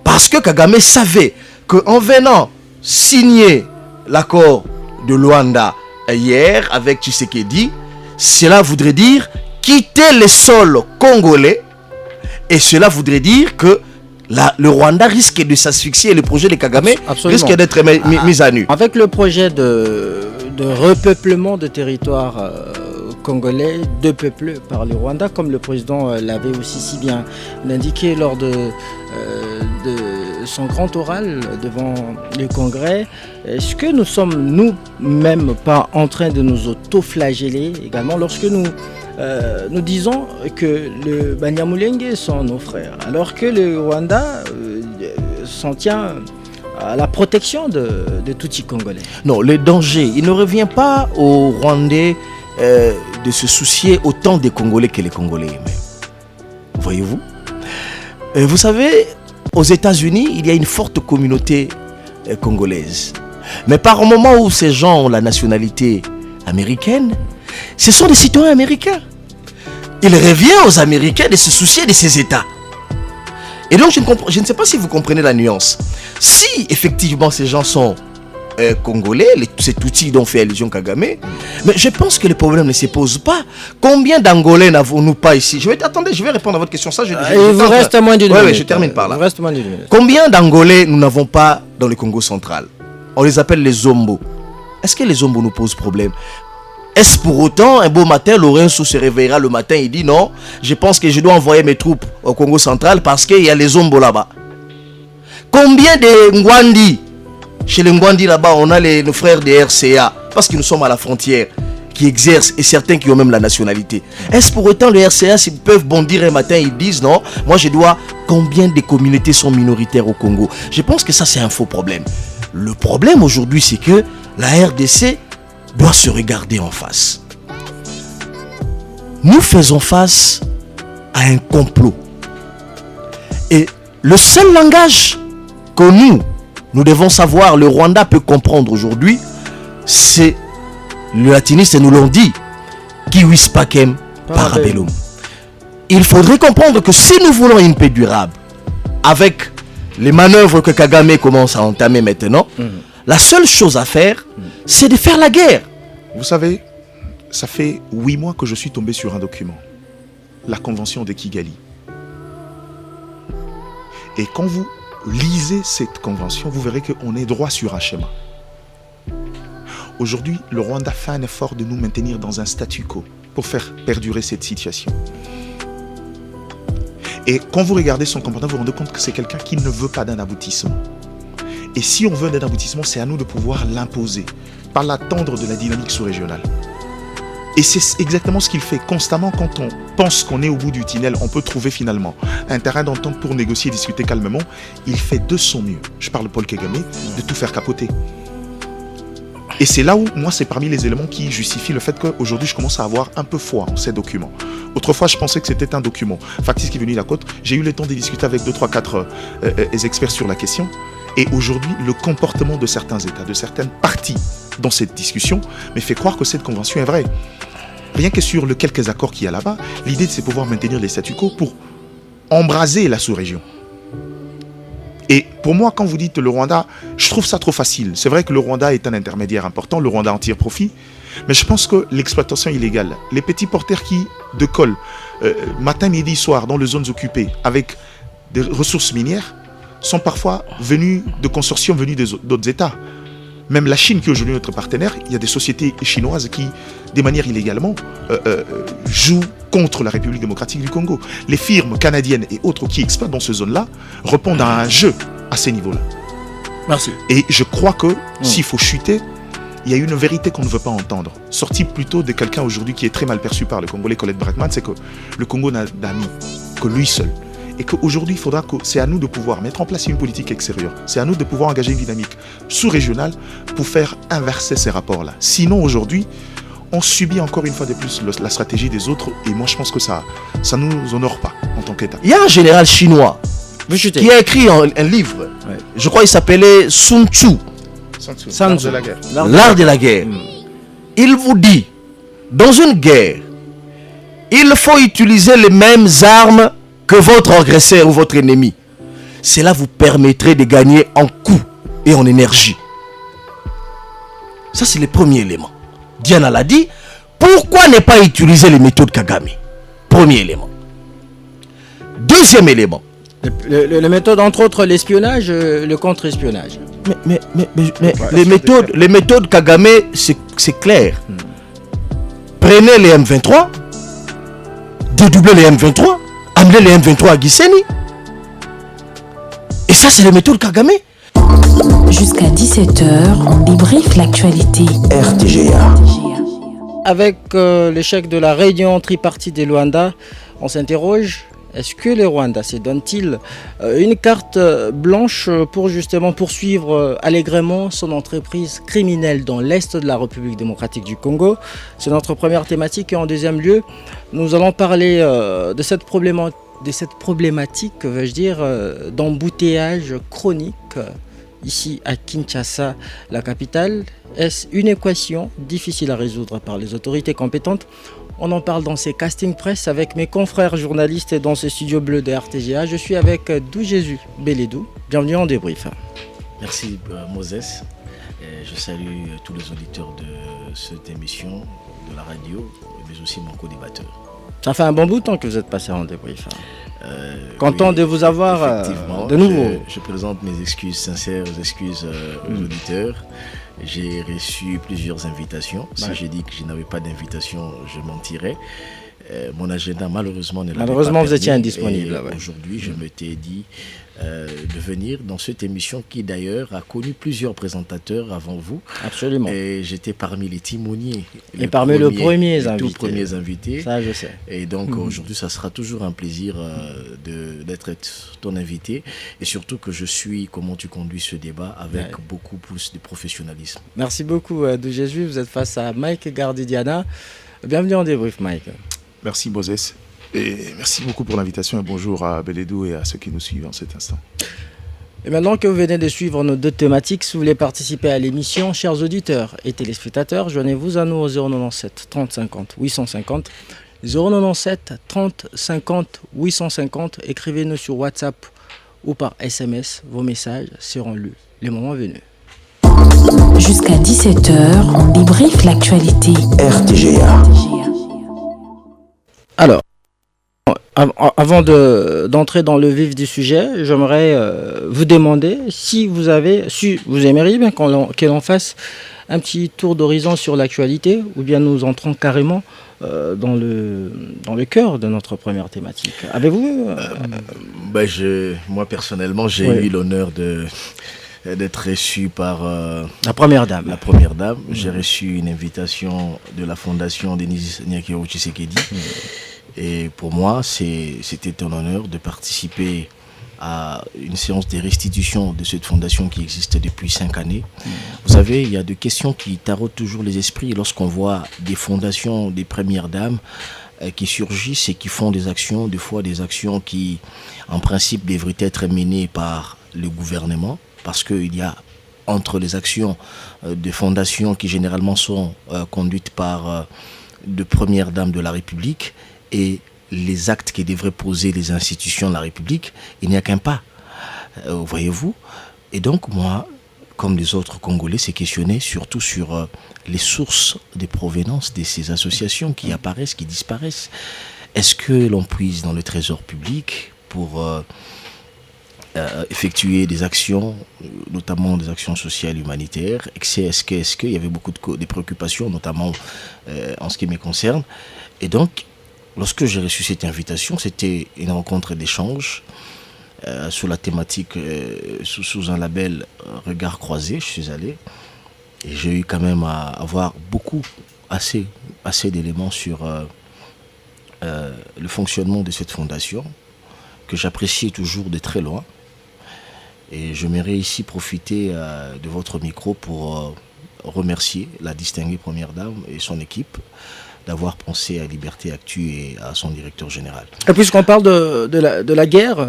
Parce que Kagame savait qu'en venant signer l'accord de Luanda hier avec Tshisekedi, cela voudrait dire quitter les sols congolais. Et cela voudrait dire que le Rwanda risque de s'asphyxier et le projet de Kagame risque d'être mis à nu. Avec le projet de repeuplement de territoires congolais, de peuple par le Rwanda, comme le président l'avait aussi si bien indiqué lors de son grand oral devant le Congrès, est-ce que nous sommes nous-mêmes pas en train de nous auto-flageller également lorsque nous disons que le Banyamulenge sont nos frères, alors que le Rwanda s'en tient à la protection de Tutsis congolais? Non, le danger, il ne revient pas aux Rwandais de se soucier autant des Congolais que les Congolais eux-mêmes. Voyez-vous? Vous savez, aux États-Unis, il y a une forte communauté congolaise. Mais par moment où ces gens ont la nationalité américaine, ce sont des citoyens américains. Il revient aux Américains de se soucier de ces États. Et donc, je ne sais pas si vous comprenez la nuance. Si, effectivement, ces gens sont congolais, ces Tutsis dont fait allusion Kagame, mais je pense que le problème ne se pose pas. Combien d'Angolais n'avons-nous pas ici? Attendez, je vais répondre à votre question. Ça, il vous reste moins d'une minute. Oui, je termine par là. Reste moins d'une minute. Combien d'Angolais nous n'avons pas dans le Congo central? On les appelle les Zombo. Est-ce que les Zombo nous posent problème? Est-ce pour autant, un beau matin, Lorenzo se réveillera le matin et dit non, je pense que je dois envoyer mes troupes au Congo central parce qu'il y a les Zombo là-bas? Combien de Ngwandi? Chez les Ngwandi là-bas, on a nos frères des RCA, parce que nous sommes à la frontière, qui exercent et certains qui ont même la nationalité. Est-ce pour autant le RCA, s'ils peuvent bondir un matin, ils disent non, moi je dois... Combien de communautés sont minoritaires au Congo? Je pense que ça c'est un faux problème. Le problème aujourd'hui, c'est que la RDC doit se regarder en face. Nous faisons face à un complot. Et le seul langage que nous devons savoir, le Rwanda peut comprendre aujourd'hui, c'est, le latiniste nous l'ont dit, Kiwis pacem parabellum. Il faudrait comprendre que si nous voulons une paix durable, avec les manœuvres que Kagame commence à entamer maintenant, la seule chose à faire, c'est de faire la guerre. Vous savez, ça fait 8 mois que je suis tombé sur un document, la Convention de Kigali. Et quand vous lisez cette convention, vous verrez qu'on est droit sur un schéma. Aujourd'hui, le Rwanda fait un effort de nous maintenir dans un statu quo pour faire perdurer cette situation. Et quand vous regardez son comportement, vous vous rendez compte que c'est quelqu'un qui ne veut pas d'un aboutissement. Et si on veut d'un aboutissement, c'est à nous de pouvoir l'imposer par l'attendre de la dynamique sous-régionale. Et c'est exactement ce qu'il fait constamment. Quand on pense qu'on est au bout du tunnel, on peut trouver finalement un terrain d'entente pour négocier et discuter calmement. Il fait de son mieux, je parle de Paul Kagame, de tout faire capoter. Et c'est là où, moi, c'est parmi les éléments qui justifient le fait qu'aujourd'hui, je commence à avoir un peu foi en ces documents. Autrefois, je pensais que c'était un document factice qui est venu de la côte. J'ai eu le temps de discuter avec 2, 3, 4 experts sur la question. Et aujourd'hui, le comportement de certains États, de certaines parties dans cette discussion, me fait croire que cette convention est vraie. Rien que sur les quelques accords qu'il y a là-bas, l'idée, c'est pouvoir maintenir les statu quo pour embraser la sous-région. Et pour moi, quand vous dites le Rwanda, je trouve ça trop facile. C'est vrai que le Rwanda est un intermédiaire important, le Rwanda en tire profit, mais je pense que l'exploitation illégale, les petits porteurs qui de colle, matin, midi, soir, dans les zones occupées, avec des ressources minières, sont parfois venus de consortiums venus d'autres États. Même la Chine, qui est aujourd'hui notre partenaire, il y a des sociétés chinoises qui, de manière illégalement, jouent contre la République démocratique du Congo. Les firmes canadiennes et autres qui exploitent dans ces zones-là répondent à un jeu à ces niveaux-là. Merci. Et je crois que s'il faut chuter, il y a une vérité qu'on ne veut pas entendre. Sortie plutôt de quelqu'un aujourd'hui qui est très mal perçu par le Congolais, Colette Brackman, c'est que le Congo n'a d'amis que lui seul. Et qu'aujourd'hui, il faudra que c'est à nous de pouvoir mettre en place une politique extérieure. C'est à nous de pouvoir engager une dynamique sous-régionale pour faire inverser ces rapports-là. Sinon, aujourd'hui, on subit encore une fois de plus la stratégie des autres. Et moi, je pense que ça ne nous honore pas en tant qu'État. Il y a un général chinois qui a écrit un livre. Ouais. Je crois qu'il s'appelait Sun Tzu. L'art de la guerre. L'art de la guerre. Il vous dit, dans une guerre, il faut utiliser les mêmes armes que votre agresseur ou votre ennemi. Cela vous permettrait de gagner en coût et en énergie. Ça, c'est le premier élément. Diana l'a dit. Pourquoi ne pas utiliser les méthodes Kagame? Premier élément. Deuxième élément. Les méthodes, entre autres, l'espionnage, le contre-espionnage. Mais les méthodes Kagame, c'est clair. Prenez les M23, dédoublez les M23, amenez les M23 à Gisenyi. Et ça, c'est les méthodes Kagame. Jusqu'à 17h, on débriefe l'actualité. RTGA. Avec l'échec de la réunion tripartite des Luanda, on s'interroge, est-ce que les Rwandais se donnent-ils une carte blanche pour justement poursuivre allègrement son entreprise criminelle dans l'est de la République démocratique du Congo? C'est notre première thématique. Et en deuxième lieu, nous allons parler de cette problématique, veux-je dire, d'embouteillage chronique ici à Kinshasa, la capitale. Est-ce une équation difficile à résoudre par les autorités compétentes? On en parle dans ces castings presse avec mes confrères journalistes dans ce studio bleu de RTGA. Je suis avec Dou Jésus Beledou. Bienvenue en débrief. Merci Moses. Je salue tous les auditeurs de cette émission de la radio, mais aussi mon co-débatteur. Ça fait un bon bout de temps que vous êtes passé en débrief. Content de vous avoir de nouveau. Je présente mes excuses sincères, aux auditeurs. J'ai reçu plusieurs invitations. Si j'ai dit que je n'avais pas d'invitation, je mentirais. Mon agenda, malheureusement, ne l'avait Malheureusement, pas vous étiez permis. indisponible, Et ouais. aujourd'hui, je m'étais dit de venir dans cette émission qui, d'ailleurs, a connu plusieurs présentateurs avant vous. Absolument. Et j'étais parmi les timoniers. Et parmi les premiers les invités. tout premiers invités. Ça, je sais. Et donc aujourd'hui, ça sera toujours un plaisir d'être ton invité. Et surtout que je suis comment tu conduis ce débat avec beaucoup plus de professionnalisme. Merci beaucoup, de Jésus. Vous êtes face à Mike Gardidiana. Bienvenue en débrief, Mike. Merci Moses. Et merci beaucoup pour l'invitation et bonjour à Beledou et à ceux qui nous suivent en cet instant. Et maintenant que vous venez de suivre nos deux thématiques, si vous voulez participer à l'émission, chers auditeurs et téléspectateurs, joignez-vous à nous au 097 30 50 850. 097 30 50 850. Écrivez-nous sur WhatsApp ou par SMS. Vos messages seront lus le moment venu. Jusqu'à 17h, on débriefe l'actualité. RTGA. Alors, avant d'entrer dans le vif du sujet, j'aimerais vous demander si vous aimeriez bien que l'on fasse un petit tour d'horizon sur l'actualité, ou bien nous entrons carrément dans le cœur de notre première thématique. Avez-vous Moi, personnellement, j'ai eu l'honneur d'être reçu par la première dame. La première dame. J'ai reçu une invitation de la fondation Denis Nyakero Tshisekedi. Et pour moi, c'était un honneur de participer à une séance de restitution de cette fondation qui existe depuis 5 années. Vous savez, il y a des questions qui taraudent toujours les esprits lorsqu'on voit des fondations des premières dames qui surgissent et qui font des actions, des fois des actions qui, en principe, devraient être menées par le gouvernement, parce qu'il y a entre les actions de fondations qui généralement sont conduites par de premières dames de la République et les actes qui devraient poser les institutions de la République, il n'y a qu'un pas, voyez-vous. Et donc moi, comme les autres Congolais, s'est questionné surtout sur les sources de provenance de ces associations qui apparaissent, qui disparaissent. Est-ce que l'on puise dans le trésor public pour effectuer des actions, notamment des actions sociales, humanitaires? Est-ce qu'il y avait beaucoup de préoccupations, notamment en ce qui me concerne? Et donc, lorsque j'ai reçu cette invitation, c'était une rencontre d'échange sur la thématique, sous un label Regard croisé. Je suis allé et j'ai eu quand même à avoir assez d'éléments sur le fonctionnement de cette fondation que j'apprécie toujours de très loin. Et j'aimerais ici profiter de votre micro pour remercier la distinguée première dame et son équipe d'avoir pensé à Liberté Actu et à son directeur général. Et puisqu'on parle de la guerre,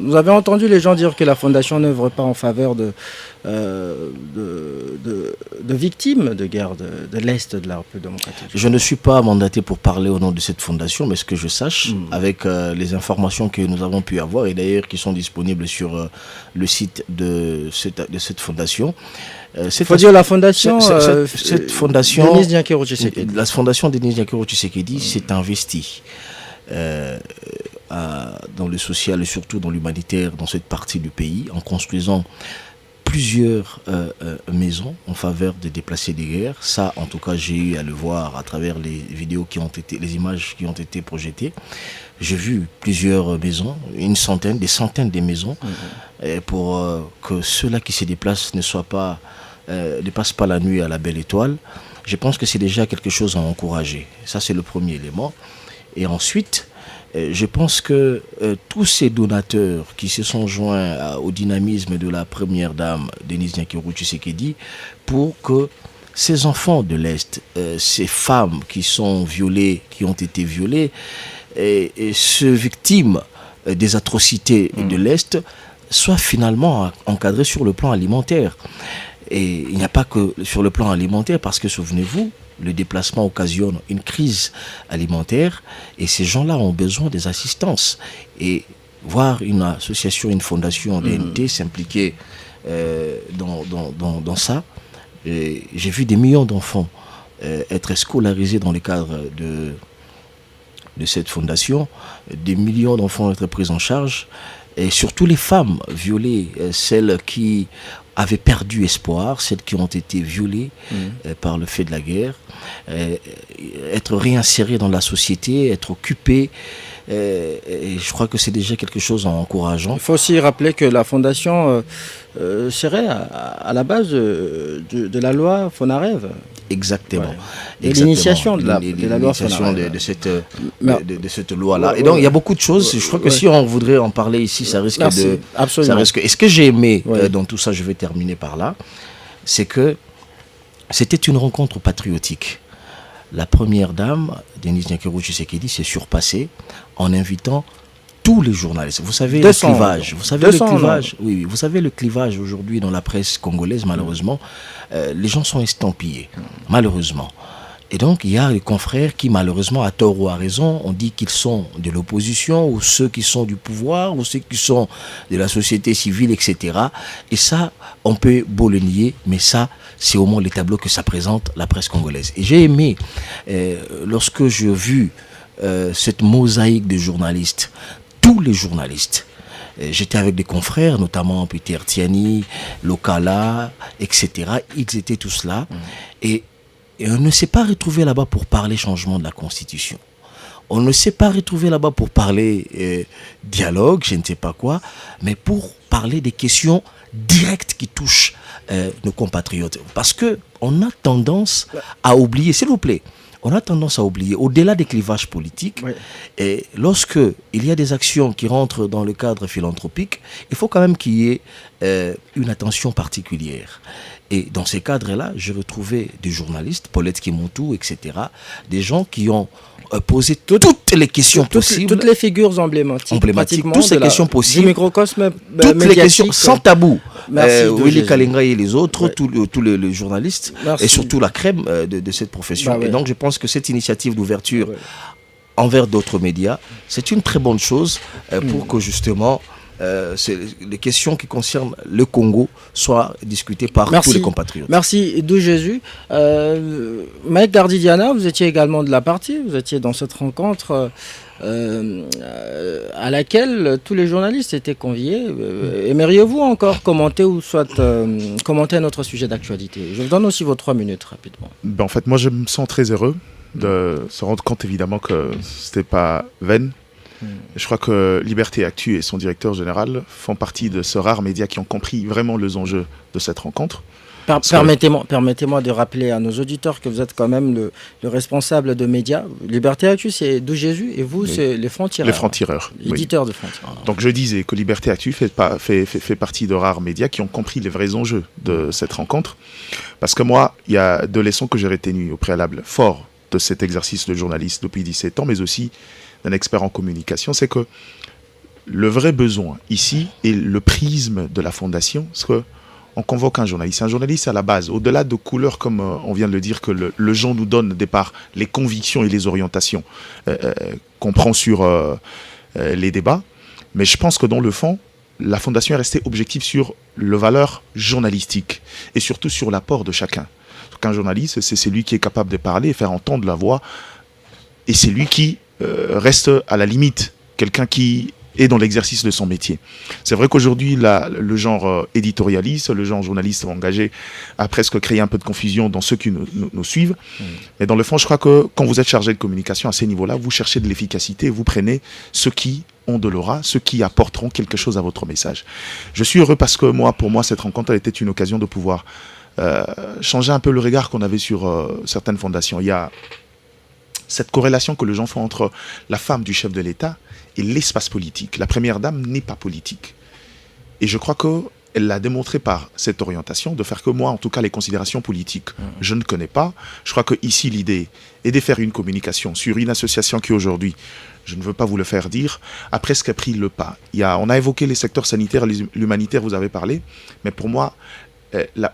vous avez entendu les gens dire que la Fondation n'œuvre pas en faveur de victimes de guerre de l'Est de la République démocratique. Je ne suis pas mandaté pour parler au nom de cette fondation, mais ce que je sache, avec les informations que nous avons pu avoir, et d'ailleurs qui sont disponibles sur le site de cette fondation, il faut dire la fondation, cette fondation, Denis Nyakero Tshisekedi. La fondation Denis Nyakero Tshisekedi s'est investie dans le social et surtout dans l'humanitaire dans cette partie du pays en construisant plusieurs maisons en faveur des déplacés de guerre. Ça, en tout cas, j'ai eu à le voir à travers les vidéos les images qui ont été projetées. J'ai vu plusieurs maisons, des centaines de maisons, pour que ceux-là qui se déplacent ne passent pas la nuit à la belle étoile. Je pense que c'est déjà quelque chose à encourager. Ça, c'est le premier élément. Et ensuite, je pense que tous ces donateurs qui se sont joints au dynamisme de la première dame, Denis Nyakero Tshisekedi, pour que ces enfants de l'Est, ces femmes qui sont violées, qui ont été violées, et ces victimes des atrocités de l'Est, soient finalement encadrées sur le plan alimentaire. Et il n'y a pas que sur le plan alimentaire, parce que souvenez-vous, le déplacement occasionne une crise alimentaire et ces gens-là ont besoin des assistances. Et voir une association, une fondation DNT s'impliquer dans ça, j'ai vu des millions d'enfants être scolarisés dans le cadre de cette fondation, des millions d'enfants être pris en charge, et surtout les femmes violées, celles qui avaient perdu espoir, celles qui ont été violées par le fait de la guerre, être réinsérées dans la société, être occupées. Et je crois que c'est déjà quelque chose d'encourageant. Il faut aussi rappeler que la fondation serait à la base de la loi Fonarev. Exactement. Ouais. Et l'initiation de la loi Fonarev. De cette loi-là. Et donc, il y a beaucoup de choses. Je crois que si on voudrait en parler ici, ça risque de... Absolument. Et ce que j'ai aimé dans tout ça, je vais terminer par là, c'est que c'était une rencontre patriotique. La première dame, Denise Nyakeru Tshisekedi, s'est surpassée en invitant tous les journalistes. Vous savez le clivage. Vous savez le clivage. Oui, vous savez le clivage aujourd'hui dans la presse congolaise, malheureusement. Les gens sont estampillés, malheureusement. Et donc, il y a les confrères qui, malheureusement, à tort ou à raison, ont dit qu'ils sont de l'opposition, ou ceux qui sont du pouvoir, ou ceux qui sont de la société civile, etc. Et ça, on peut beau le nier, mais ça, c'est au moins les tableaux que ça présente la presse congolaise. Et j'ai aimé, lorsque j'ai vu cette mosaïque de journalistes, tous les journalistes, j'étais avec des confrères, notamment Peter Tiani, Lokala, etc. Ils étaient tous là. Et on ne s'est pas retrouvé là-bas pour parler changement de la Constitution. On ne s'est pas retrouvé là-bas pour parler dialogue, je ne sais pas quoi, mais pour parler des questions directes qui touchent nos compatriotes. Parce qu'on a tendance à oublier, s'il vous plaît, on a tendance à oublier, au-delà des clivages politiques, et lorsque il y a des actions qui rentrent dans le cadre philanthropique, il faut quand même qu'il y ait une attention particulière. Et dans ces cadres-là, j'ai retrouvé des journalistes, Paulette Kimontou, etc., des gens qui ont posé toutes les questions possibles. Toutes les figures emblématiques toutes les questions possibles. Du microcosme toutes les questions, sans tabou. Willy Jésus. Kalenga et les autres, tous les journalistes, et surtout la crème de cette profession. Et donc, je pense que cette initiative d'ouverture envers d'autres médias, c'est une très bonne chose pour que justement... les questions qui concernent le Congo soient discutées par tous les compatriotes. Merci, Dou Jésus. Mike Gardidiana, vous étiez également de la partie, vous étiez dans cette rencontre à laquelle tous les journalistes étaient conviés. Aimeriez-vous encore commenter ou soit commenter notre sujet d'actualité? Je vous donne aussi vos 3 minutes rapidement. En fait, moi je me sens très heureux de se rendre compte évidemment que c'était pas vain. Je crois que Liberté Actu et son directeur général font partie de ce rare média qui ont compris vraiment les enjeux de cette rencontre. Permettez-moi de rappeler à nos auditeurs que vous êtes quand même le responsable de médias. Liberté Actu, c'est Dou Jésus et vous, c'est les Francs-Tireurs. Les Francs-Tireurs. L'éditeur de Francs-Tireurs. Donc je disais que Liberté Actu fait partie de rares médias qui ont compris les vrais enjeux de cette rencontre. Parce que moi, il y a 2 leçons que j'ai retenues au préalable fort de cet exercice de journaliste depuis 17 ans, mais aussi d'un expert en communication, c'est que le vrai besoin ici est le prisme de la fondation, c'est qu'on convoque un journaliste. Un journaliste à la base, au-delà de couleurs, comme on vient de le dire, que le genre nous donne au départ les convictions et les orientations qu'on prend sur les débats, mais je pense que dans le fond, la fondation est restée objective sur le valeur journalistique et surtout sur l'apport de chacun. Donc un journaliste, c'est celui qui est capable de parler et faire entendre la voix, et c'est lui qui reste à la limite quelqu'un qui est dans l'exercice de son métier. C'est vrai qu'aujourd'hui, le genre éditorialiste, le genre journaliste engagé a presque créé un peu de confusion dans ceux qui nous suivent. Mais dans le fond, je crois que quand vous êtes chargé de communication à ces niveaux-là, vous cherchez de l'efficacité, vous prenez ceux qui ont de l'aura, ceux qui apporteront quelque chose à votre message. Je suis heureux parce que pour moi, cette rencontre elle était une occasion de pouvoir changer un peu le regard qu'on avait sur certaines fondations. Il y a cette corrélation que les gens font entre la femme du chef de l'État et l'espace politique. La première dame n'est pas politique. Et je crois qu'elle l'a démontré par cette orientation, de faire que moi, en tout cas, les considérations politiques, je ne connais pas. Je crois qu'ici, l'idée est de faire une communication sur une association qui, aujourd'hui, je ne veux pas vous le faire dire, a presque pris le pas. On a évoqué les secteurs sanitaires, l'humanitaire, vous avez parlé, mais pour moi,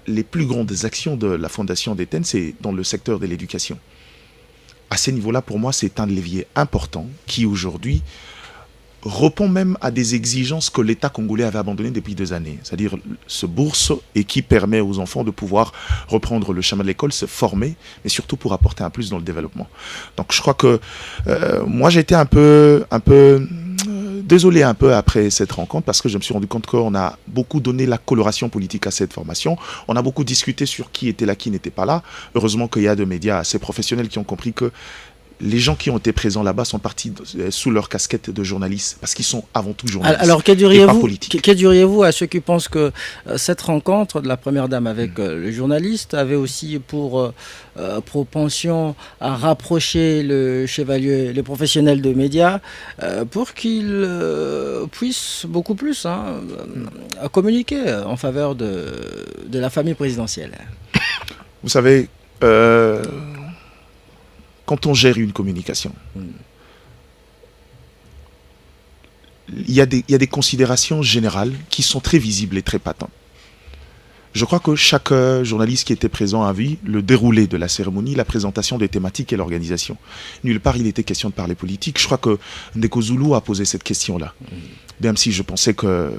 les plus grandes actions de la Fondation d'Étienne, c'est dans le secteur de l'éducation. À ce niveau-là, pour moi, c'est un levier important qui, aujourd'hui, répond même à des exigences que l'État congolais avait abandonnées depuis 2 années. C'est-à-dire ce bourse et qui permet aux enfants de pouvoir reprendre le chemin de l'école, se former, mais surtout pour apporter un plus dans le développement. Donc je crois que moi, j'ai été un peu désolé un peu après cette rencontre parce que je me suis rendu compte qu'on a beaucoup donné la coloration politique à cette formation. On a beaucoup discuté sur qui était là, qui n'était pas là. Heureusement qu'il y a des médias assez professionnels qui ont compris que les gens qui ont été présents là-bas sont partis sous leur casquette de journalistes parce qu'ils sont avant tout journalistes. Alors, et pas politiques. que diriez-vous à ceux qui pensent que cette rencontre de la Première Dame avec le journaliste avait aussi pour propension à rapprocher le chevalier, les professionnels de médias pour qu'ils puissent beaucoup plus communiquer en faveur de la famille présidentielle? Vous savez, quand on gère une communication, il y a des considérations générales qui sont très visibles et très patentes. Je crois que chaque journaliste qui était présent a vu le déroulé de la cérémonie, la présentation des thématiques et l'organisation. Nulle part il était question de parler politique. Je crois que Ndeko Zulu a posé cette question-là. Même si je pensais que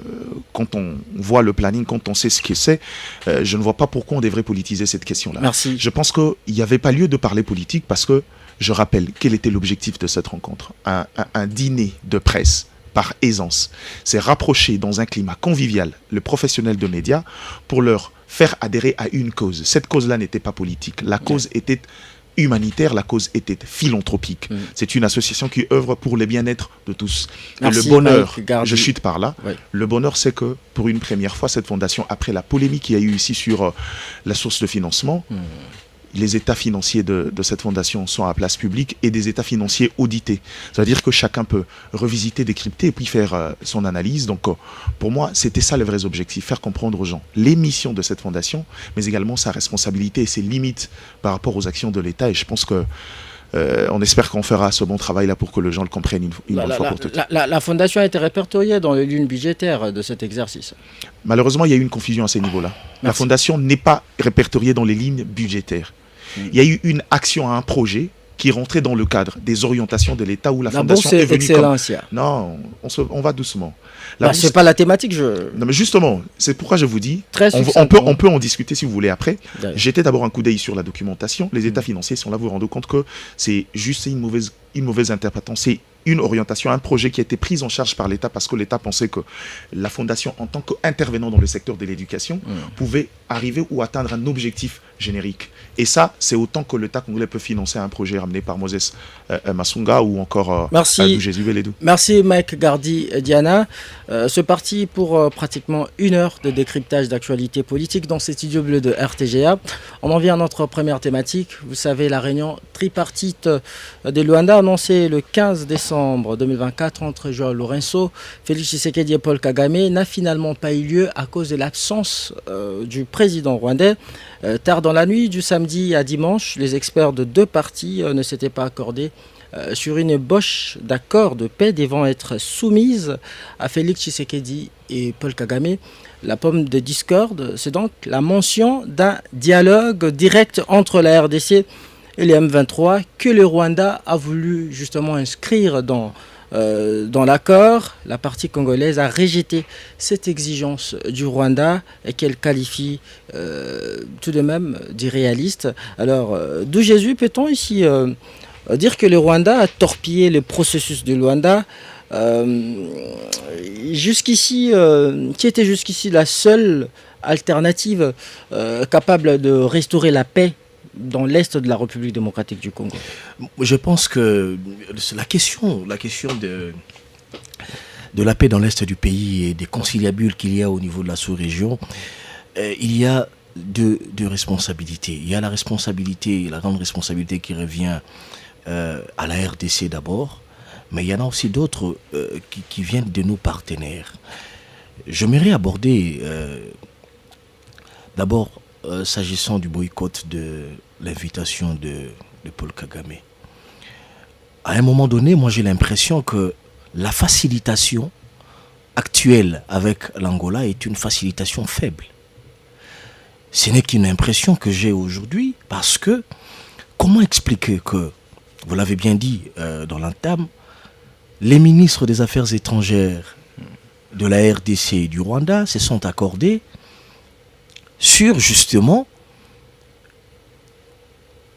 quand on voit le planning, quand on sait ce que c'est, je ne vois pas pourquoi on devrait politiser cette question-là. Merci. Je pense qu'il n'y avait pas lieu de parler politique parce que, je rappelle, quel était l'objectif de cette rencontre? Un dîner de presse par aisance. C'est rapprocher dans un climat convivial le professionnel de médias pour leur faire adhérer à une cause. Cette cause-là n'était pas politique. La cause était humanitaire, la cause était philanthropique. C'est une association qui œuvre pour le bien-être de tous. Merci, et le bonheur, Mike, je chute par là, le bonheur c'est que pour une première fois, cette fondation, après la polémique qu'il y a eu ici sur la source de financement, les états financiers de cette fondation sont à place publique et des états financiers audités. Ça veut dire que chacun peut revisiter, décrypter et puis faire son analyse. Donc pour moi, c'était ça le vrai objectif, faire comprendre aux gens les missions de cette fondation, mais également sa responsabilité et ses limites par rapport aux actions de l'État. Et je pense que on espère qu'on fera ce bon travail-là pour que les gens le comprennent une bonne fois pour toutes. La fondation a été répertoriée dans les lignes budgétaires de cet exercice. Malheureusement, il y a eu une confusion à ces niveaux-là. La fondation n'est pas répertoriée dans les lignes budgétaires. Il y a eu une action à un projet qui rentrait dans le cadre des orientations de l'État où la fondation est venue comme... Non, on va doucement. C'est pas la thématique. Non, mais justement, c'est pourquoi je vous dis, on peut en discuter si vous voulez après. Jettez d'abord un coup d'œil sur la documentation. Les états financiers sont là, vous vous rendez compte que c'est juste une mauvaise interprétation. C'est une orientation, un projet qui a été pris en charge par l'État parce que l'État pensait que la fondation, en tant qu'intervenant dans le secteur de l'éducation, pouvait arriver ou atteindre un objectif générique. Et ça, c'est autant que l'État congolais peut financer un projet ramené par Moses Masunga ou encore Jésus Beledou. Merci Mike Gardi Diana. Ce parti pour pratiquement 1 heure de décryptage d'actualité politique dans ces studios bleus de RTGA. On en vient à notre première thématique. Vous savez, la réunion tripartite de Luanda annoncée le 15 décembre 2024 entre Joao Lourenço, Félix Tshisekedi et Paul Kagame n'a finalement pas eu lieu à cause de l'absence du président rwandais. Tard dans la nuit du samedi à dimanche, les experts de 2 partis ne s'étaient pas accordés sur une ébauche d'accord de paix devant être soumise à Félix Tshisekedi et Paul Kagame. La pomme de discorde, c'est donc la mention d'un dialogue direct entre la RDC et les M23 que le Rwanda a voulu justement inscrire dans l'accord. La partie congolaise a rejeté cette exigence du Rwanda et qu'elle qualifie tout de même d'irréaliste. Alors, d'où Jésus peut-on ici dire que le Rwanda a torpillé le processus de Luanda jusqu'ici, qui était jusqu'ici la seule alternative capable de restaurer la paix dans l'est de la République démocratique du Congo? Je pense que la question de la paix dans l'est du pays et des conciliabules qu'il y a au niveau de la sous-région, il y a deux responsabilités. Il y a la responsabilité, la grande responsabilité qui revient à la RDC d'abord, mais il y en a aussi d'autres qui viennent de nos partenaires. J'aimerais aborder d'abord s'agissant du boycott de l'invitation de Paul Kagame. À un moment donné, moi j'ai l'impression que la facilitation actuelle avec l'Angola est une facilitation faible. Ce n'est qu'une impression que j'ai aujourd'hui parce que comment expliquer que, vous l'avez bien dit dans l'entame, les ministres des Affaires étrangères de la RDC et du Rwanda se sont accordés sur justement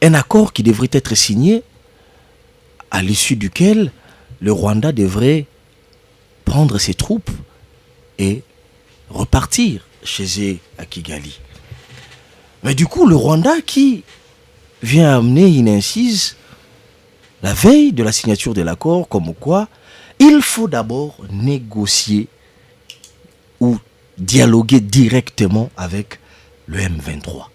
un accord qui devrait être signé à l'issue duquel le Rwanda devrait prendre ses troupes et repartir chez eux à Kigali. Mais du coup, le Rwanda qui vient amener une incise la veille de la signature de l'accord, comme quoi il faut d'abord négocier ou dialoguer directement avec le M23.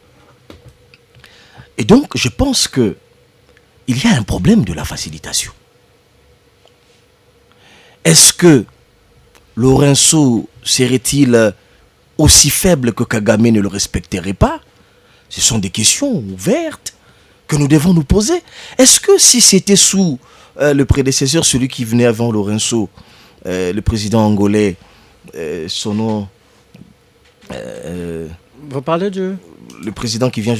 Et donc, je pense que il y a un problème de la facilitation. Est-ce que Lorenzo serait-il aussi faible que Kagame ne le respecterait pas? Ce sont des questions ouvertes que nous devons nous poser. Est-ce que si c'était sous le prédécesseur, celui qui venait avant Lorenzo, le président angolais, son nom... Vous parlez de... Le président qui venait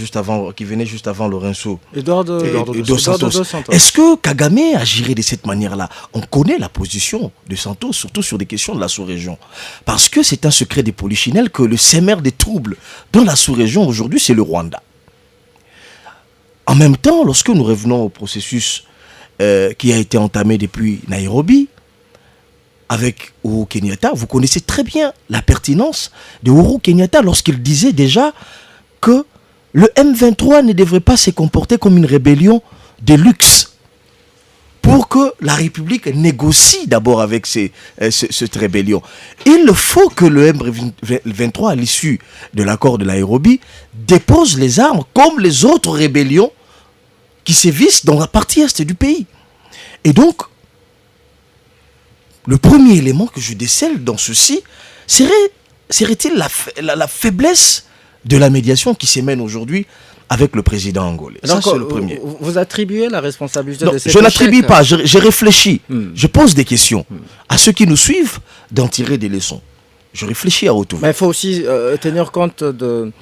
juste avant Lorenzo. Eduardo Dos Santos. Est-ce que Kagame agirait de cette manière-là? On connaît la position de Santos, surtout sur des questions de la sous-région. Parce que c'est un secret des polichinelles que le sémère des troubles dans la sous-région aujourd'hui, c'est le Rwanda. En même temps, lorsque nous revenons au processus qui a été entamé depuis Nairobi, avec Uhuru Kenyatta, vous connaissez très bien la pertinence de Uhuru Kenyatta lorsqu'il disait déjà que le M23 ne devrait pas se comporter comme une rébellion de luxe pour que la République négocie d'abord avec cette rébellion. Il faut que le M23, à l'issue de l'accord de Nairobi, dépose les armes comme les autres rébellions qui sévissent dans la partie est du pays. Et donc, le premier élément que je décèle dans ceci serait-il la faiblesse de la médiation qui se mène aujourd'hui avec le président angolais. Ça, c'est le premier. Vous attribuez la responsabilité non, de cet je n'attribue échec. pas, j'ai réfléchi. Je pose des questions à ceux qui nous suivent d'en tirer des leçons. Je réfléchis à haute voix. Mais il faut aussi tenir compte de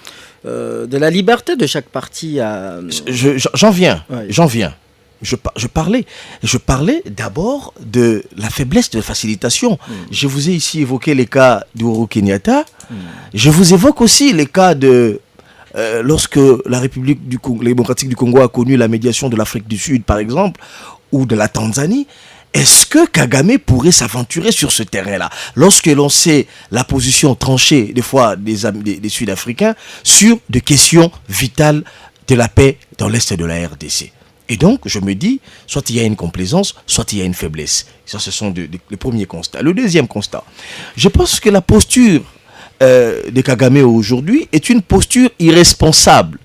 la liberté de chaque parti à... J'en viens, Ouais. j'en viens. Je parlais d'abord de la faiblesse de la facilitation. Je vous ai ici évoqué les cas d'Uhuru Kenyatta. Je vous évoque aussi les cas de... lorsque la République démocratique du Congo a connu la médiation de l'Afrique du Sud, par exemple, ou de la Tanzanie. Est-ce que Kagame pourrait s'aventurer sur ce terrain-là? Lorsque l'on sait la position tranchée, des fois, des Sud-Africains, sur des questions vitales de la paix dans l'Est de la RDC. Et donc, je me dis, soit il y a une complaisance, soit il y a une faiblesse. Ça, ce sont les premiers constats. Le deuxième constat, je pense que la posture de Kagame aujourd'hui est une posture irresponsable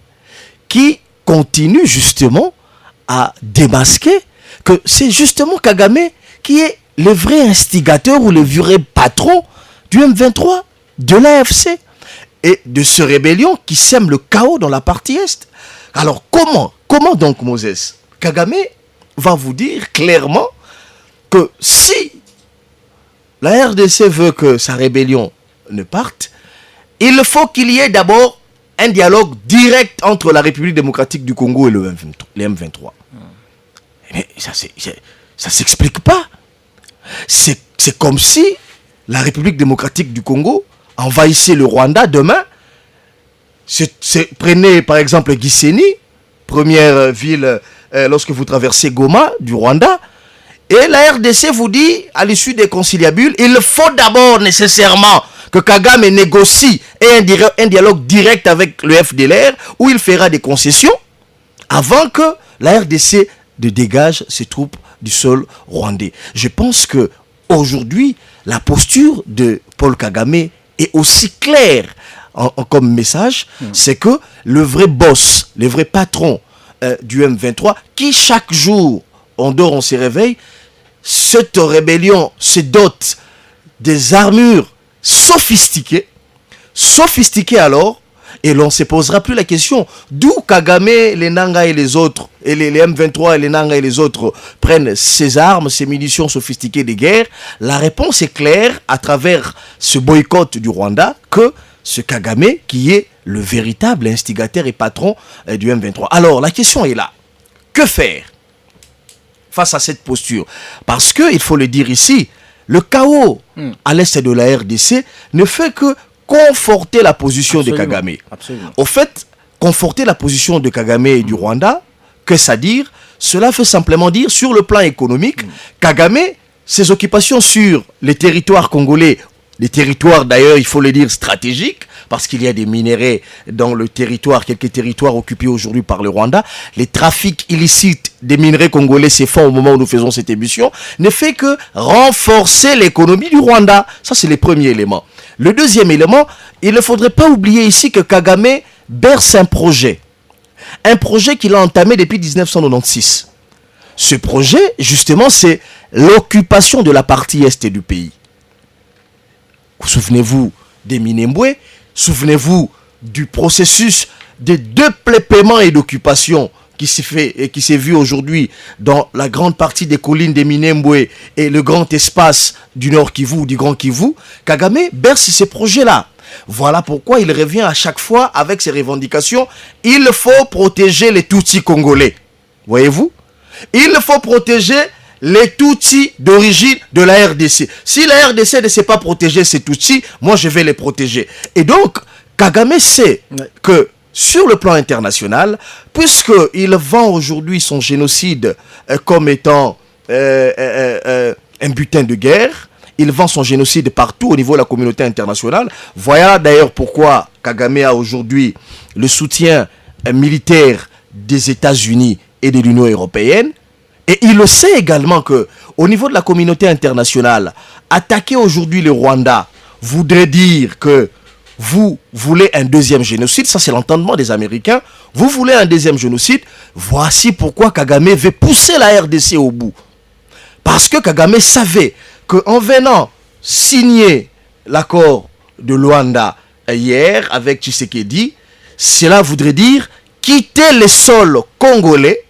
qui continue justement à démasquer que c'est justement Kagame qui est le vrai instigateur ou le vrai patron du M23, de l'AFC et de ce rébellion qui sème le chaos dans la partie Est. Alors comment donc Moses? Kagame va vous dire clairement que si la RDC veut que sa rébellion ne parte, il faut qu'il y ait d'abord un dialogue direct entre la République démocratique du Congo et le M23. Mais ça s'explique pas. C'est comme si la République démocratique du Congo envahissait le Rwanda demain. Prenez par exemple Gisenyi, première ville lorsque vous traversez Goma du Rwanda, et la RDC vous dit à l'issue des conciliabules, il faut d'abord nécessairement que Kagame négocie et un dialogue direct avec le FDLR où il fera des concessions avant que la RDC ne dégage ses troupes du sol rwandais. Je pense que aujourd'hui la posture de Paul Kagame est aussi claire comme message, c'est que le vrai boss, le vrai patron du M23, qui chaque jour, on dort, on se réveille, cette rébellion se dote des armures sophistiquées alors, et l'on ne se posera plus la question d'où Kagame, les Nanga et les autres, et les M23 et les Nanga et les autres prennent ces armes, ces munitions sophistiquées de guerre. La réponse est claire à travers ce boycott du Rwanda que ce Kagame qui est le véritable instigateur et patron du M23. Alors, la question est là. Que faire face à cette posture? Parce que, il faut le dire ici, le chaos à l'est de la RDC ne fait que conforter la position de Kagame. Absolument. Au fait, conforter la position de Kagame et du Rwanda, que ça dire? Cela veut simplement dire, sur le plan économique, Kagame ces occupations sur les territoires congolais, des territoires d'ailleurs, il faut le dire, stratégiques, parce qu'il y a des minéraux dans le territoire, quelques territoires occupés aujourd'hui par le Rwanda, les trafics illicites des minerais congolais se font au moment où nous faisons cette émission, ne fait que renforcer l'économie du Rwanda. Ça, c'est le premier élément. Le deuxième élément, il ne faudrait pas oublier ici que Kagame berce un projet qu'il a entamé depuis 1996. Ce projet, justement, c'est l'occupation de la partie est du pays. Souvenez-vous des Minembwe, souvenez-vous du processus de dépeuplement et d'occupation qui s'est fait et qui s'est vu aujourd'hui dans la grande partie des collines des Minembwe et le grand espace du Nord Kivu, du Grand Kivu. Kagame berce ces projets-là. Voilà pourquoi il revient à chaque fois avec ses revendications. Il faut protéger les Tutsis congolais. Voyez-vous? Il faut protéger les Tutsis d'origine de la RDC. Si la RDC ne sait pas protéger ces Tutsis, moi je vais les protéger. Et donc, Kagame sait que sur le plan international, puisqu'il vend aujourd'hui son génocide comme étant un butin de guerre, il vend son génocide partout au niveau de la communauté internationale. Voilà d'ailleurs pourquoi Kagame a aujourd'hui le soutien militaire des États-Unis et de l'Union européenne. Et il le sait également que au niveau de la communauté internationale, attaquer aujourd'hui le Rwanda voudrait dire que vous voulez un deuxième génocide. Ça, c'est l'entendement des Américains. Vous voulez un deuxième génocide. Voici pourquoi Kagame veut pousser la RDC au bout. Parce que Kagame savait qu'en venant signer l'accord de Luanda hier avec Tshisekedi, cela voudrait dire quitter les sols congolais.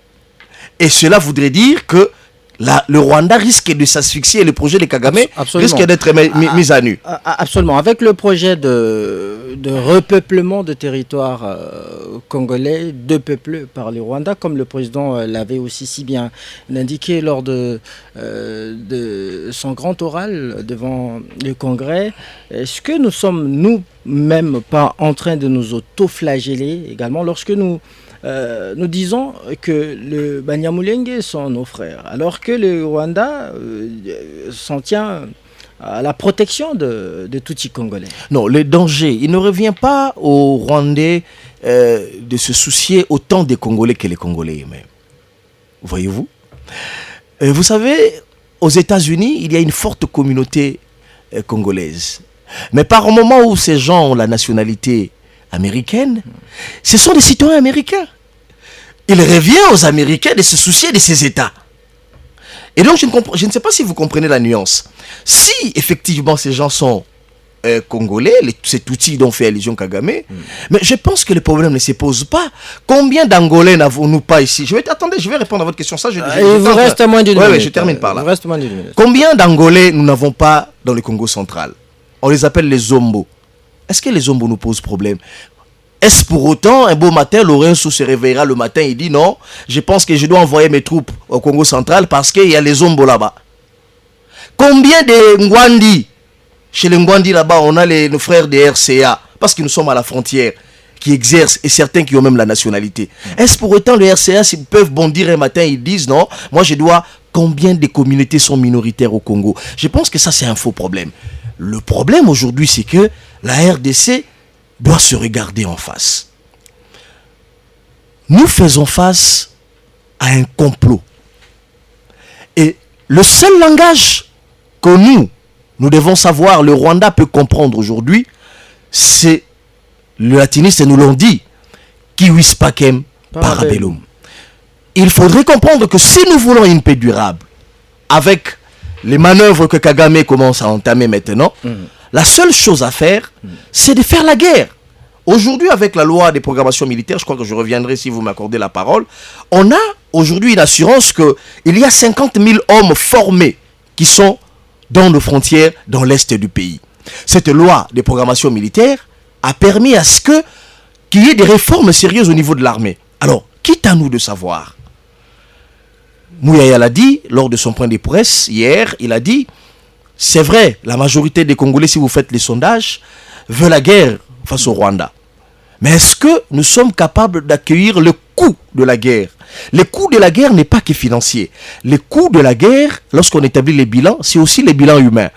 Et cela voudrait dire que le Rwanda risque de s'asphyxier et le projet de Kagame risque d'être mis à nu. Absolument. Avec le projet de repeuplement de territoires congolais, de peuplés par le Rwanda, comme le président l'avait aussi si bien indiqué lors de son grand oral devant le Congrès, est-ce que nous sommes nous-mêmes pas en train de nous auto-flageller également lorsque nous disons que le Banyamulenge sont nos frères, alors que le Rwanda s'en tient à la protection de Tutsis congolais? Non, le danger, il ne revient pas aux Rwandais de se soucier autant des Congolais que les Congolais eux-mêmes. Voyez-vous? Vous savez, aux États-Unis, il y a une forte communauté congolaise. Mais par moment où ces gens ont la nationalité américaine, ce sont des citoyens américains. Il revient aux Américains de se soucier de ces États. Et donc, je ne sais pas si vous comprenez la nuance. Si, effectivement, ces gens sont congolais, ces Tutsis dont fait allusion Kagame, mais je pense que le problème ne se pose pas. Combien d'Angolais n'avons-nous pas ici? Attendez, je vais répondre à votre question. Ça, il vous reste moins d'une minute. Oui, je termine par là. Il reste moins d'une minute. Combien d'Angolais nous n'avons pas dans le Congo central? On les appelle les Zombo. Est-ce que les Zombo nous posent problème? Est-ce pour autant, un beau matin, Lorenzo se réveillera le matin et dit non, je pense que je dois envoyer mes troupes au Congo central parce qu'il y a les Zombo là-bas? Combien de Ngwandi? Chez les Ngwandi là-bas, on a nos frères des RCA, parce que nous sommes à la frontière, qui exercent, et certains qui ont même la nationalité. Est-ce pour autant les RCA, s'ils peuvent bondir un matin, ils disent non, moi je dois... Combien de communautés sont minoritaires au Congo? Je pense que ça c'est un faux problème. Le problème aujourd'hui, c'est que la RDC doit se regarder en face. Nous faisons face à un complot. Et le seul langage que nous devons savoir, le Rwanda peut comprendre aujourd'hui, c'est, le latiniste nous l'ont dit, Kiwis Pacem Parabellum. Il faudrait comprendre que si nous voulons une paix durable, avec les manœuvres que Kagame commence à entamer maintenant, la seule chose à faire, c'est de faire la guerre. Aujourd'hui, avec la loi des programmations militaires, je crois que je reviendrai si vous m'accordez la parole, on a aujourd'hui une assurance qu'il y a 50 000 hommes formés qui sont dans nos frontières, dans l'est du pays. Cette loi des programmations militaires a permis à ce qu'il y ait des réformes sérieuses au niveau de l'armée. Alors, quitte à nous de savoir, Mouyaya l'a dit lors de son point de presse hier, il a dit, c'est vrai, la majorité des Congolais, si vous faites les sondages, veulent la guerre face au Rwanda. Mais est-ce que nous sommes capables d'accueillir le coût coûts de la guerre. Les coûts de la guerre n'est pas que financier. Les coûts de la guerre, lorsqu'on établit les bilans, c'est aussi les bilans humains.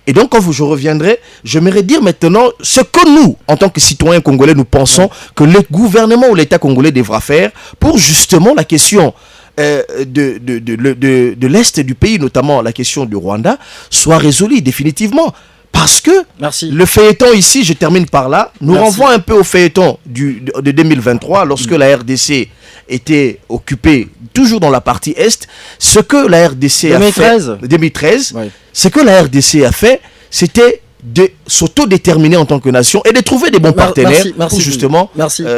Et donc, quand je reviendrai, j'aimerais dire maintenant ce que nous, en tant que citoyens congolais, nous pensons que le gouvernement ou l'État congolais devra faire pour justement la question de l'Est du pays, notamment la question du Rwanda, soit résolue définitivement. Parce que le feuilleton ici, je termine par là, nous renvoie un peu au feuilleton de 2023, lorsque la RDC était occupée, toujours dans la partie Est. Ce que la RDC 2013, ce que la RDC a fait, c'était de s'autodéterminer en tant que nation et de trouver des bons partenaires pour justement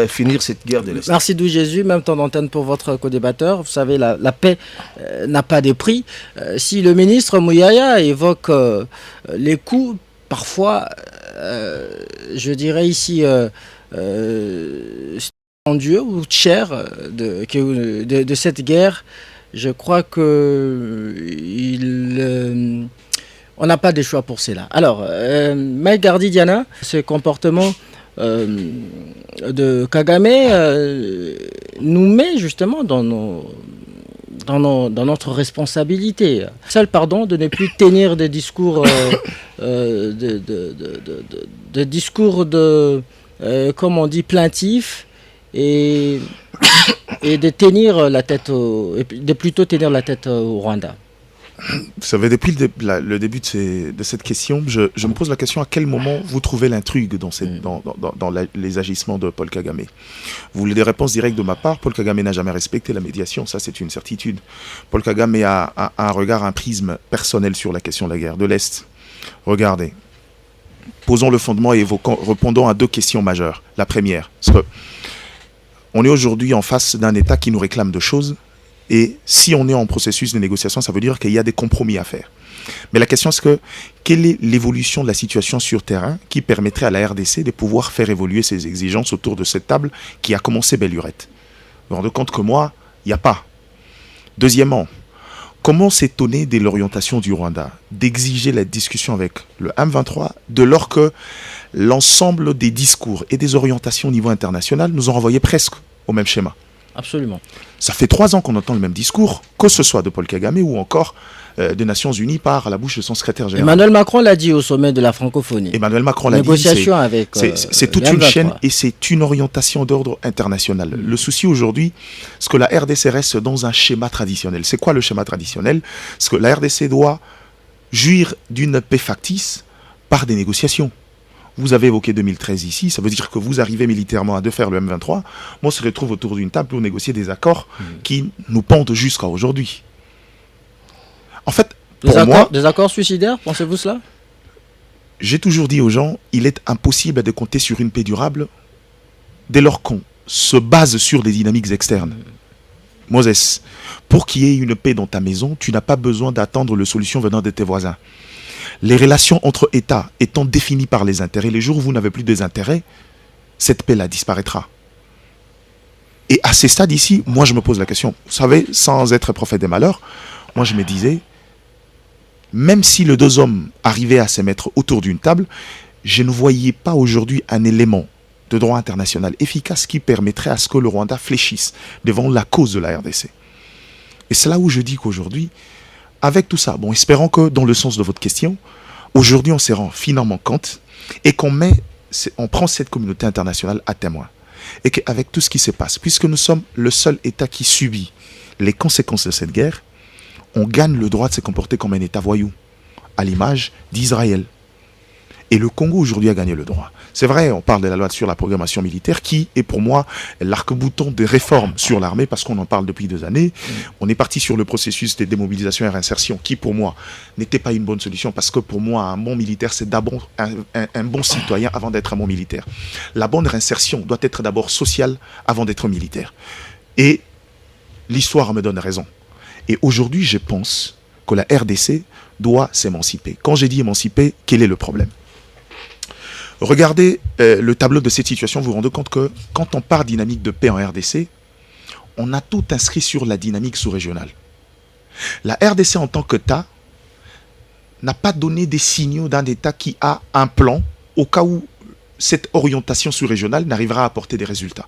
finir cette guerre de l'Est. Merci Dou Jésus, même temps d'antenne pour votre co-débatteur. Vous savez, la paix n'a pas de prix. Si le ministre Mouyaya évoque les coûts, parfois, je dirais ici, en Dieu ou cher de cette guerre, je crois que on n'a pas de choix pour cela. Alors, Mike Gardi Diana, ce comportement de Kagame nous met justement dans notre responsabilité. Seul, pardon, de ne plus tenir des discours comme on dit, plaintifs et de tenir la tête de plutôt tenir la tête au Rwanda. Vous savez, depuis le début de cette question, je me pose la question: à quel moment vous trouvez l'intrigue dans les agissements de Paul Kagame? Vous voulez des réponses directes de ma part? Paul Kagame n'a jamais respecté la médiation, ça c'est une certitude. Paul Kagame a un regard, un prisme personnel sur la question de la guerre de l'Est. Regardez, posons le fondement et répondons à deux questions majeures. La première, parce que on est aujourd'hui en face d'un État qui nous réclame deux choses. Et si on est en processus de négociation, ça veut dire qu'il y a des compromis à faire. Mais la question c'est quelle est l'évolution de la situation sur terrain qui permettrait à la RDC de pouvoir faire évoluer ses exigences autour de cette table qui a commencé belle lurette? Vous vous rendez compte que moi, il n'y a pas. Deuxièmement, comment s'étonner de l'orientation du Rwanda d'exiger la discussion avec le M23 de lors que l'ensemble des discours et des orientations au niveau international nous ont renvoyé presque au même schéma? Absolument. Ça fait 3 ans qu'on entend le même discours, que ce soit de Paul Kagame ou encore des Nations Unies par la bouche de son secrétaire général. Emmanuel Macron l'a dit au sommet de la francophonie. Emmanuel Macron l'a dit. Négociation avec. C'est toute une chaîne et c'est une orientation d'ordre international. Le souci aujourd'hui, c'est que la RDC reste dans un schéma traditionnel. C'est quoi le schéma traditionnel? C'est que la RDC doit jouir d'une paix factice par des négociations. Vous avez évoqué 2013 ici, ça veut dire que vous arrivez militairement à faire le M23. Moi, on se retrouve autour d'une table pour négocier des accords qui nous pendent jusqu'à aujourd'hui. En fait, des accords suicidaires, pensez-vous cela? J'ai toujours dit aux gens, il est impossible de compter sur une paix durable dès lors qu'on se base sur des dynamiques externes. Moses, pour qu'il y ait une paix dans ta maison, tu n'as pas besoin d'attendre les solutions venant de tes voisins. Les relations entre États étant définies par les intérêts, les jours où vous n'avez plus des intérêts, cette paix-là disparaîtra. Et à ces stades ici, moi je me pose la question, vous savez, sans être prophète des malheurs, moi je me disais, même si les deux hommes arrivaient à se mettre autour d'une table, je ne voyais pas aujourd'hui un élément de droit international efficace qui permettrait à ce que le Rwanda fléchisse devant la cause de la RDC. Et c'est là où je dis qu'aujourd'hui, avec tout ça, bon, espérons que dans le sens de votre question, aujourd'hui on se rend finalement compte et on prend cette communauté internationale à témoin. Et qu'avec tout ce qui se passe, puisque nous sommes le seul État qui subit les conséquences de cette guerre, on gagne le droit de se comporter comme un État voyou, à l'image d'Israël. Et le Congo aujourd'hui a gagné le droit. C'est vrai, on parle de la loi sur la programmation militaire qui est pour moi l'arc-bouton des réformes sur l'armée parce qu'on en parle depuis 2 années. On est parti sur le processus de démobilisation et réinsertion qui pour moi n'était pas une bonne solution parce que pour moi un bon militaire c'est d'abord un bon citoyen avant d'être un bon militaire. La bonne réinsertion doit être d'abord sociale avant d'être militaire. Et l'histoire me donne raison. Et aujourd'hui je pense que la RDC doit s'émanciper. Quand j'ai dit émanciper, quel est le problème ? Regardez le tableau de cette situation, vous vous rendez compte que quand on parle dynamique de paix en RDC, on a tout inscrit sur la dynamique sous-régionale. La RDC en tant qu'État n'a pas donné des signaux d'un État qui a un plan au cas où cette orientation sous-régionale n'arrivera à apporter des résultats.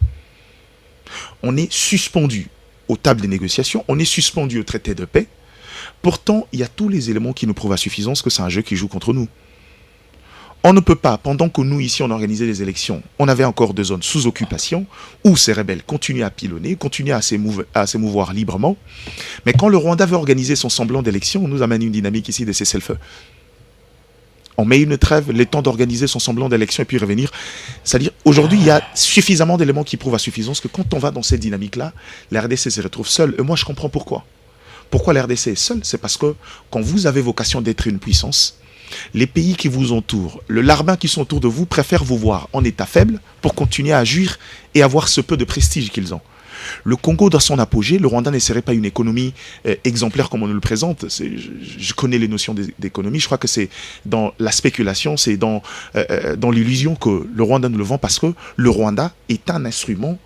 On est suspendu aux tables des négociations, on est suspendu au traité de paix. Pourtant, il y a tous les éléments qui nous prouvent à suffisance que c'est un jeu qui joue contre nous. On ne peut pas, pendant que nous, ici, on organisait les élections, on avait encore des zones sous occupation, où ces rebelles continuaient à pilonner, continuaient à s'émouvoir librement. Mais quand le Rwanda veut organiser son semblant d'élection, on nous amène une dynamique ici de cessez-le-feu. On met une trêve, le temps d'organiser son semblant d'élection et puis revenir. C'est-à-dire, aujourd'hui, il y a suffisamment d'éléments qui prouvent à suffisance que quand on va dans cette dynamique-là, la RDC se retrouve seule. Et moi, je comprends pourquoi. Pourquoi la RDC est seule? C'est parce que quand vous avez vocation d'être une puissance, les pays qui vous entourent, le larbin qui sont autour de vous, préfèrent vous voir en état faible pour continuer à agir et avoir ce peu de prestige qu'ils ont. Le Congo, dans son apogée, le Rwanda ne serait pas une économie exemplaire comme on nous le présente. Je connais les notions d'économie. Je crois que c'est dans la spéculation, c'est dans l'illusion que le Rwanda nous le vend parce que le Rwanda est un instrument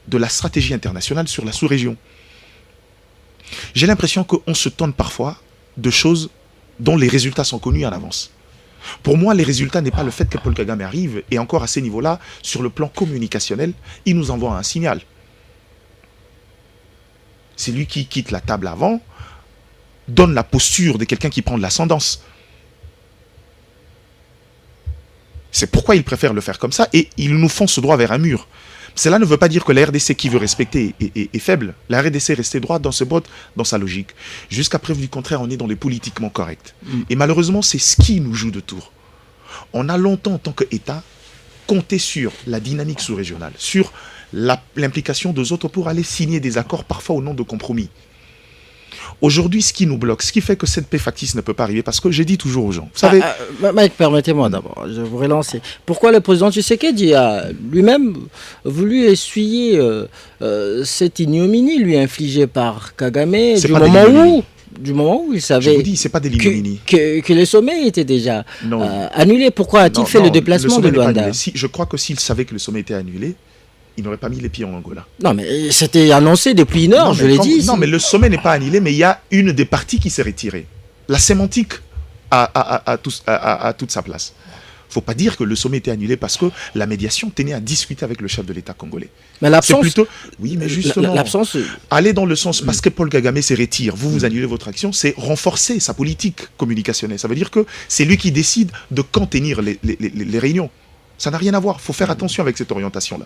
de la stratégie internationale sur la sous-région. J'ai l'impression qu'on se tonne parfois de choses dont les résultats sont connus en avance. Pour moi, les résultats n'est pas le fait que Paul Kagame arrive, et encore à ces niveaux-là, sur le plan communicationnel, il nous envoie un signal. C'est lui qui quitte la table avant, donne la posture de quelqu'un qui prend de l'ascendance. C'est pourquoi il préfère le faire comme ça, et il nous fonce droit vers un mur. Cela ne veut pas dire que la RDC qui veut respecter est faible. La RDC est restée droite dans ses bottes, dans sa logique. Jusqu'à preuve du contraire, on est dans les politiquement corrects. Et malheureusement, c'est ce qui nous joue de tour. On a longtemps, en tant qu'État, compté sur la dynamique sous-régionale, sur l'implication des autres pour aller signer des accords, parfois au nom de compromis. Aujourd'hui, ce qui nous bloque, ce qui fait que cette paix factice ne peut pas arriver, parce que j'ai dit toujours aux gens, vous savez... Mike, permettez-moi d'abord, je vous relancer. Pourquoi le président Tshisekedi a lui-même voulu essuyer cette ignominie lui infligée par Kagame du moment où il savait... Je vous dis, c'est pas des ignominies. Que le sommet était déjà annulé. Pourquoi a-t-il fait le déplacement de Luanda? Je crois que s'il savait que le sommet était annulé, il n'aurait pas mis les pieds en Angola. Non, mais c'était annoncé depuis une heure, je l'ai dit. Non, mais le sommet n'est pas annulé, mais il y a une des parties qui s'est retirée. La sémantique a toute sa place. Il ne faut pas dire que le sommet était annulé parce que la médiation tenait à discuter avec le chef de l'État congolais. Mais l'absence... C'est plutôt... Oui, mais justement, l'absence... aller dans le sens, parce que Paul Kagame se retire, vous annulez votre action, c'est renforcer sa politique communicationnelle. Ça veut dire que c'est lui qui décide de quand tenir les réunions. Ça n'a rien à voir. Il faut faire attention avec cette orientation-là.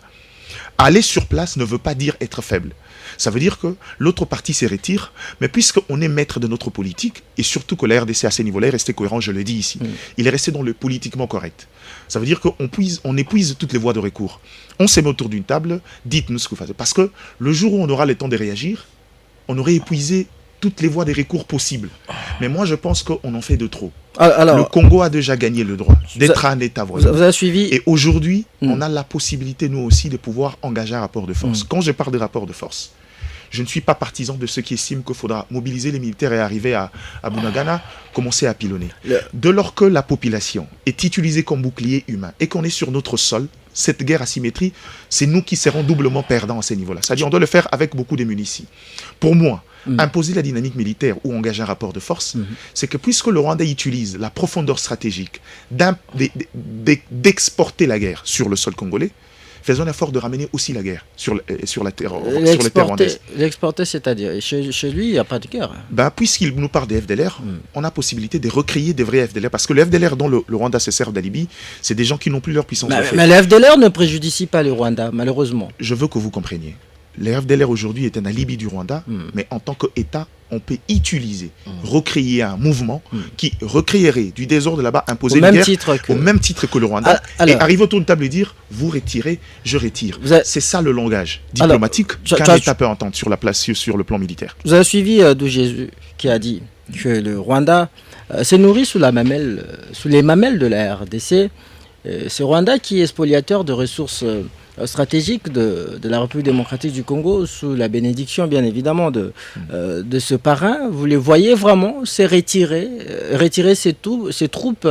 Aller sur place ne veut pas dire être faible. Ça veut dire que l'autre partie se retire, mais puisqu'on est maître de notre politique, et surtout que la RDC à ce niveau-là est resté cohérent, je le dis ici, il est resté dans le politiquement correct. Ça veut dire qu'on épuise toutes les voies de recours. On s'est mis autour d'une table, dites-nous ce que vous faites. Parce que le jour où on aura le temps de réagir, on aurait épuisé toutes les voies de recours possibles. Mais moi, je pense qu'on en fait de trop. Alors, le Congo a déjà gagné le droit d'être un État voisin. Vous avez suivi... Et aujourd'hui, on a la possibilité, nous aussi, de pouvoir engager un rapport de force. Quand je parle de rapport de force, je ne suis pas partisan de ceux qui estiment qu'il faudra mobiliser les militaires et arriver à Bunagana, commencer à pilonner. Dès lors que la population est utilisée comme bouclier humain et qu'on est sur notre sol, cette guerre asymétrie, c'est nous qui serons doublement perdants à ce niveau-là. C'est-à-dire qu'on doit le faire avec beaucoup de munitions. Pour moi, imposer la dynamique militaire ou engager un rapport de force, c'est que puisque le Rwanda utilise la profondeur stratégique d'exporter la guerre sur le sol congolais, faisons l'effort de ramener aussi la guerre sur la terre rwandaise. L'exporter, c'est-à-dire, chez lui, il n'y a pas de guerre. Puisqu'il nous parle des FDLR, on a possibilité de recréer des vrais FDLR, parce que le FDLR dont le Rwanda se sert d'alibi, c'est des gens qui n'ont plus leur puissance. Mais le FDLR ne préjudicie pas le Rwanda, malheureusement. Je veux que vous compreniez. Le FDLR aujourd'hui est un alibi du Rwanda, mais en tant qu'État, on peut utiliser, recréer un mouvement qui recréerait du désordre là-bas, imposer une guerre au même titre que le Rwanda, et arriver autour de table et dire, vous retirez, je retire. C'est ça le langage diplomatique qu'un État peut entendre sur le plan militaire. Vous avez suivi Jésus qui a dit que le Rwanda s'est nourri sous les mamelles de la RDC. C'est Rwanda qui est spoliateur de ressources stratégique de la République démocratique du Congo, sous la bénédiction bien évidemment de ce parrain. Vous les voyez vraiment se retirer ses troupes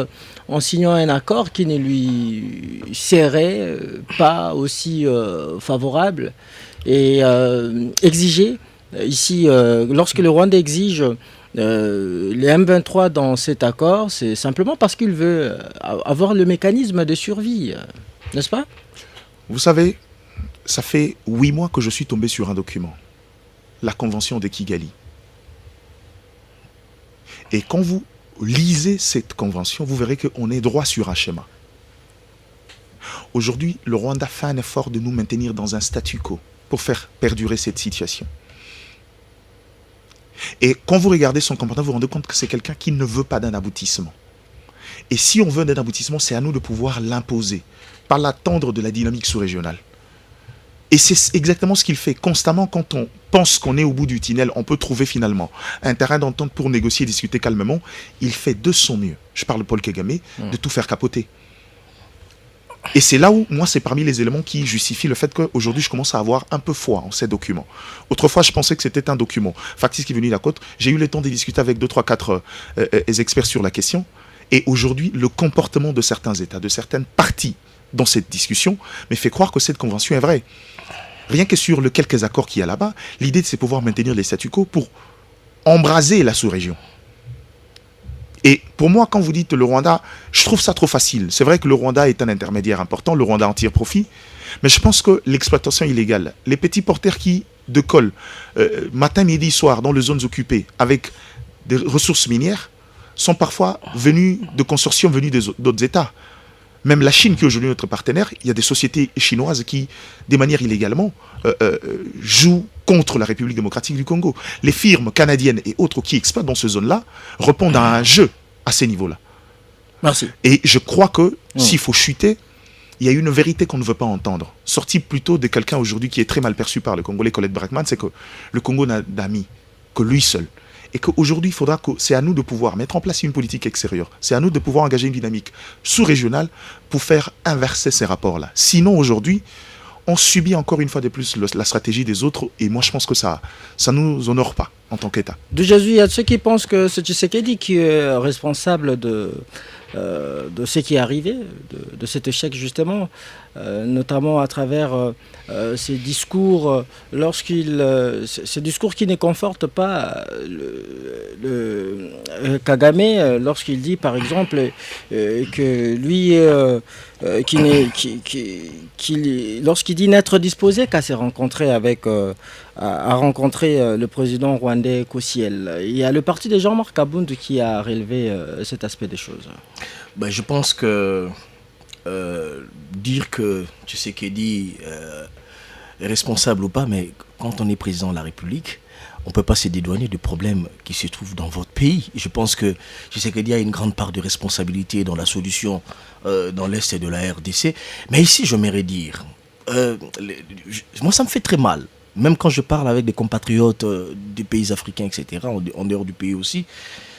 en signant un accord qui ne lui serait pas aussi favorable, et exiger ici, lorsque le Rwanda exige les M23 dans cet accord, c'est simplement parce qu'il veut avoir le mécanisme de survie, n'est-ce pas ? Vous savez, ça fait 8 mois que je suis tombé sur un document, la Convention de Kigali. Et quand vous lisez cette convention, vous verrez qu'on est droit sur un schéma. Aujourd'hui, le Rwanda fait un effort de nous maintenir dans un statu quo pour faire perdurer cette situation. Et quand vous regardez son comportement, vous vous rendez compte que c'est quelqu'un qui ne veut pas d'un aboutissement. Et si on veut d'un aboutissement, c'est à nous de pouvoir l'imposer, par l'attendre de la dynamique sous-régionale. Et c'est exactement ce qu'il fait constamment. Quand on pense qu'on est au bout du tunnel, on peut trouver finalement un terrain d'entente pour négocier et discuter calmement. Il fait de son mieux, je parle de Paul Kagame, de tout faire capoter. Et c'est là où, moi, c'est parmi les éléments qui justifient le fait qu'aujourd'hui, je commence à avoir un peu foi en ces documents. Autrefois, je pensais que c'était un document factice qui est venu de la côte. J'ai eu le temps de discuter avec 2, 3, 4 experts sur la question. Et aujourd'hui, le comportement de certains États, de certaines parties dans cette discussion, me fait croire que cette convention est vraie. Rien que sur les quelques accords qu'il y a là-bas, l'idée, c'est pouvoir maintenir les statu quo pour embraser la sous-région. Et pour moi, quand vous dites le Rwanda, je trouve ça trop facile. C'est vrai que le Rwanda est un intermédiaire important, le Rwanda en tire profit, mais je pense que l'exploitation illégale, les petits porteurs qui décollent matin, midi, soir dans les zones occupées avec des ressources minières, sont parfois venus de consortiums venus d'autres États. Même la Chine, qui est aujourd'hui notre partenaire, il y a des sociétés chinoises qui, de manière illégalement, jouent contre la République démocratique du Congo. Les firmes canadiennes et autres qui exploitent dans ces zones-là répondent à un jeu à ces niveaux-là. Merci. Et je crois que s'il faut chuter, il y a une vérité qu'on ne veut pas entendre. Sortie plutôt de quelqu'un aujourd'hui qui est très mal perçu par le Congolais, Colette Brackman, c'est que le Congo n'a d'amis que lui seul. Et qu'aujourd'hui, il faudra que c'est à nous de pouvoir mettre en place une politique extérieure. C'est à nous de pouvoir engager une dynamique sous-régionale pour faire inverser ces rapports-là. Sinon, aujourd'hui, on subit encore une fois de plus la stratégie des autres. Et moi, je pense que ça ne nous honore pas en tant qu'État. De Jésus, il y a ceux qui pensent que c'est Tshisekedi qui est responsable de ce qui est arrivé, de cet échec justement, notamment à travers ces discours, ces discours qui ne confortent pas Kagame, lorsqu'il dit par exemple que lui, lorsqu'il dit n'être disposé qu'à se rencontrer avec à rencontrer le président rwandais Kosiel. Il y a le parti de Jean-Marc Kabound qui a relevé cet aspect des choses. Ben, je pense que dire que Tshisekedi est responsable ou pas, mais quand on est président de la République, on ne peut pas se dédouaner du problème qui se trouve dans votre pays. Je pense que Tshisekedi a une grande part de responsabilité dans la solution dans l'Est de la RDC. Mais ici, j'aimerais dire, moi ça me fait très mal. Même quand je parle avec des compatriotes des pays africains, etc., en dehors du pays aussi,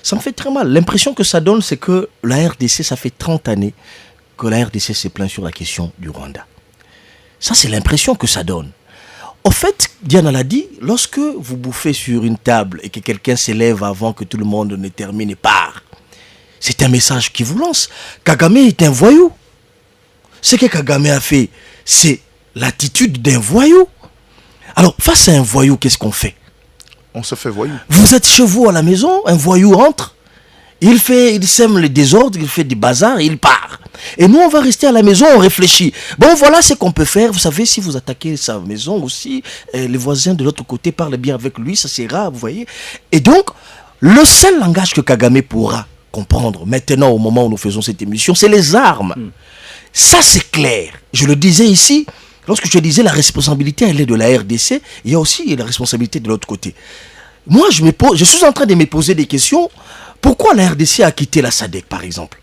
ça me fait très mal. L'impression que ça donne, c'est que la RDC, ça fait 30 années que la RDC se plaint sur la question du Rwanda. Ça, c'est l'impression que ça donne. Au fait, Diana l'a dit, lorsque vous bouffez sur une table et que quelqu'un s'élève avant que tout le monde ne termine et part, c'est un message qui vous lance. Kagame est un voyou. Ce que Kagame a fait, c'est l'attitude d'un voyou. Alors, face à un voyou, qu'est-ce qu'on fait? On se fait voyou. Vous êtes chez vous à la maison, un voyou entre, il sème le désordre, il fait du bazar, il part. Et nous, on va rester à la maison, on réfléchit. Bon, voilà ce qu'on peut faire. Vous savez, si vous attaquez sa maison aussi, les voisins de l'autre côté parlent bien avec lui, ça c'est rare, vous voyez. Et donc, le seul langage que Kagame pourra comprendre maintenant, au moment où nous faisons cette émission, c'est les armes. Ça, c'est clair. Je le disais ici, lorsque je disais la responsabilité, elle est de la RDC, il y a aussi la responsabilité de l'autre côté. Moi, je suis en train de me poser des questions. Pourquoi la RDC a quitté la SADC, par exemple,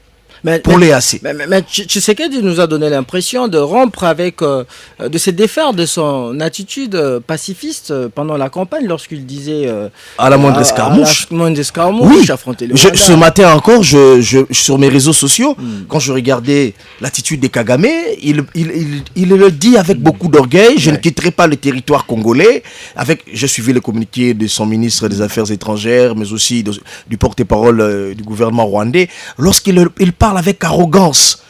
pour les AC? Mais Tshisekedi nous a donné l'impression de rompre avec, de se défaire de son attitude pacifiste pendant la campagne, lorsqu'il disait à la moindre escarmouche. Oui, affronter le Rwanda. Ce matin encore, sur mes réseaux sociaux, quand je regardais l'attitude de Kagame, il le dit avec beaucoup d'orgueil, je ne quitterai pas le territoire congolais. J'ai suivi le communiqué de son ministre des Affaires étrangères, mais aussi du porte-parole du gouvernement rwandais, lorsqu'il parle avec arrogance.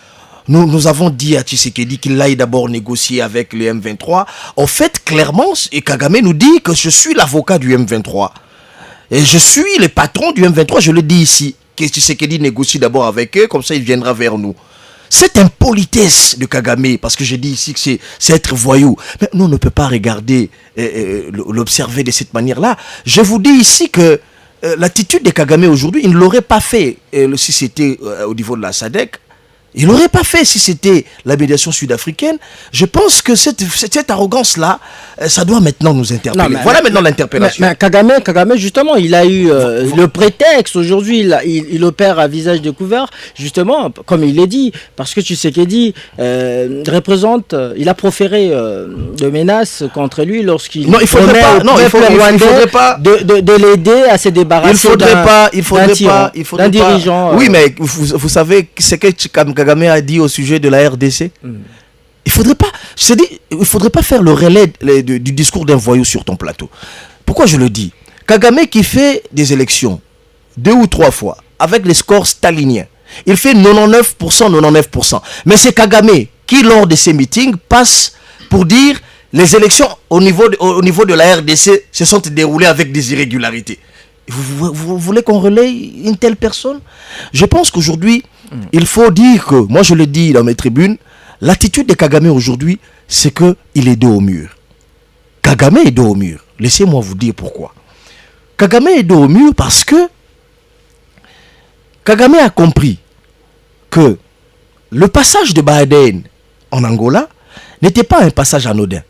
Nous avons dit à Tshisekedi qu'il aille d'abord négocier avec le M23. En fait, clairement, et Kagame nous dit que je suis l'avocat du M23. Et je suis le patron du M23, je le dis ici. Que Tshisekedi négocie d'abord avec eux, comme ça il viendra vers nous. cette impolitesse de Kagame, parce que j'ai dit ici que c'est être voyou, mais nous on ne peut pas regarder, l'observer de cette manière-là. Je vous dis ici que l'attitude de Kagame aujourd'hui, il ne l'aurait pas fait si c'était au niveau de la SADC. Il n'aurait pas fait si c'était la médiation sud-africaine. Je pense que cette arrogance-là, ça doit maintenant nous interpeller. Non, voilà maintenant l'interpellation. Mais Kagame, justement, il a eu le prétexte. Aujourd'hui, il opère à visage découvert, justement, comme il l'a dit, parce que Tshisekedi représente, il a proféré de menaces contre lui lorsqu'il non, il faudrait pas, non, il faudrait pas de l'aider à se débarrasser d'un dirigeant. Oui, mais vous savez ce que Kagame a dit au sujet de la RDC. Il faudrait pas faire le relais du discours d'un voyou sur ton plateau. Pourquoi je le dis? Kagame qui fait des élections 2 ou 3 fois avec les scores staliniens, il fait 99%. Mais c'est Kagame qui, lors de ses meetings, passe pour dire les élections au niveau de la RDC se sont déroulées avec des irrégularités. Vous voulez qu'on relaye une telle personne? Je pense qu'aujourd'hui, il faut dire que, moi je le dis dans mes tribunes, l'attitude de Kagame aujourd'hui, c'est qu'il est dos au mur. Kagame est dos au mur. Laissez-moi vous dire pourquoi. Kagame est dos au mur parce que Kagame a compris que le passage de Biden en Angola n'était pas un passage anodin.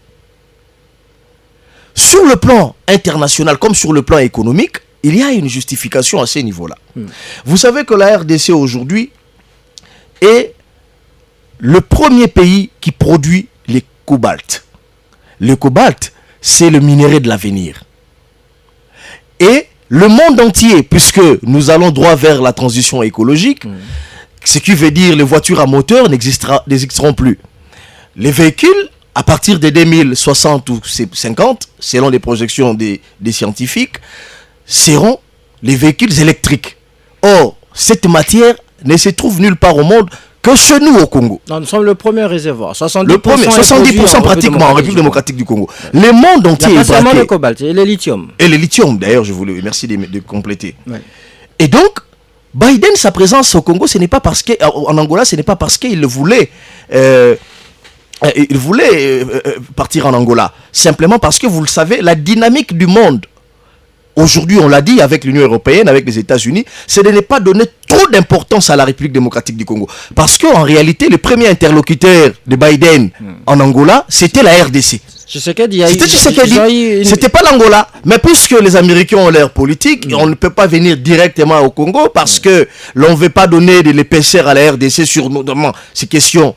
Sur le plan international comme sur le plan économique, il y a une justification à ces niveaux-là. Vous savez que la RDC aujourd'hui est le premier pays qui produit les cobalt. Le cobalt, c'est le minerai de l'avenir. Et le monde entier, puisque nous allons droit vers la transition écologique, ce qui veut dire les voitures à moteur n'existeront plus. Les véhicules, à partir de 2060 ou 50, selon les projections des scientifiques, seront les véhicules électriques. Or, cette matière ne se trouve nulle part au monde que chez nous au Congo. Non, nous sommes le premier réservoir. 70% pratiquement en République démocratique du Congo. Le monde entier est braqué. Le cobalt et le lithium. Et le lithium, d'ailleurs, je voulais merci de compléter. Ouais. Et donc, Biden, sa présence au Congo, ce n'est pas parce en Angola, ce n'est pas parce qu'il voulait... partir en Angola. Simplement parce que, vous le savez, la dynamique du monde, aujourd'hui, on l'a dit avec l'Union européenne, avec les États-Unis, c'est de ne pas donner trop d'importance à la République démocratique du Congo. Parce qu'en réalité, le premier interlocuteur de Biden en Angola, c'était la RDC. C'était Tshisekedi. C'était pas l'Angola. Mais puisque les Américains ont leur politique, on ne peut pas venir directement au Congo parce que l'on ne veut pas donner de l'épaisseur à la RDC sur notamment ces questions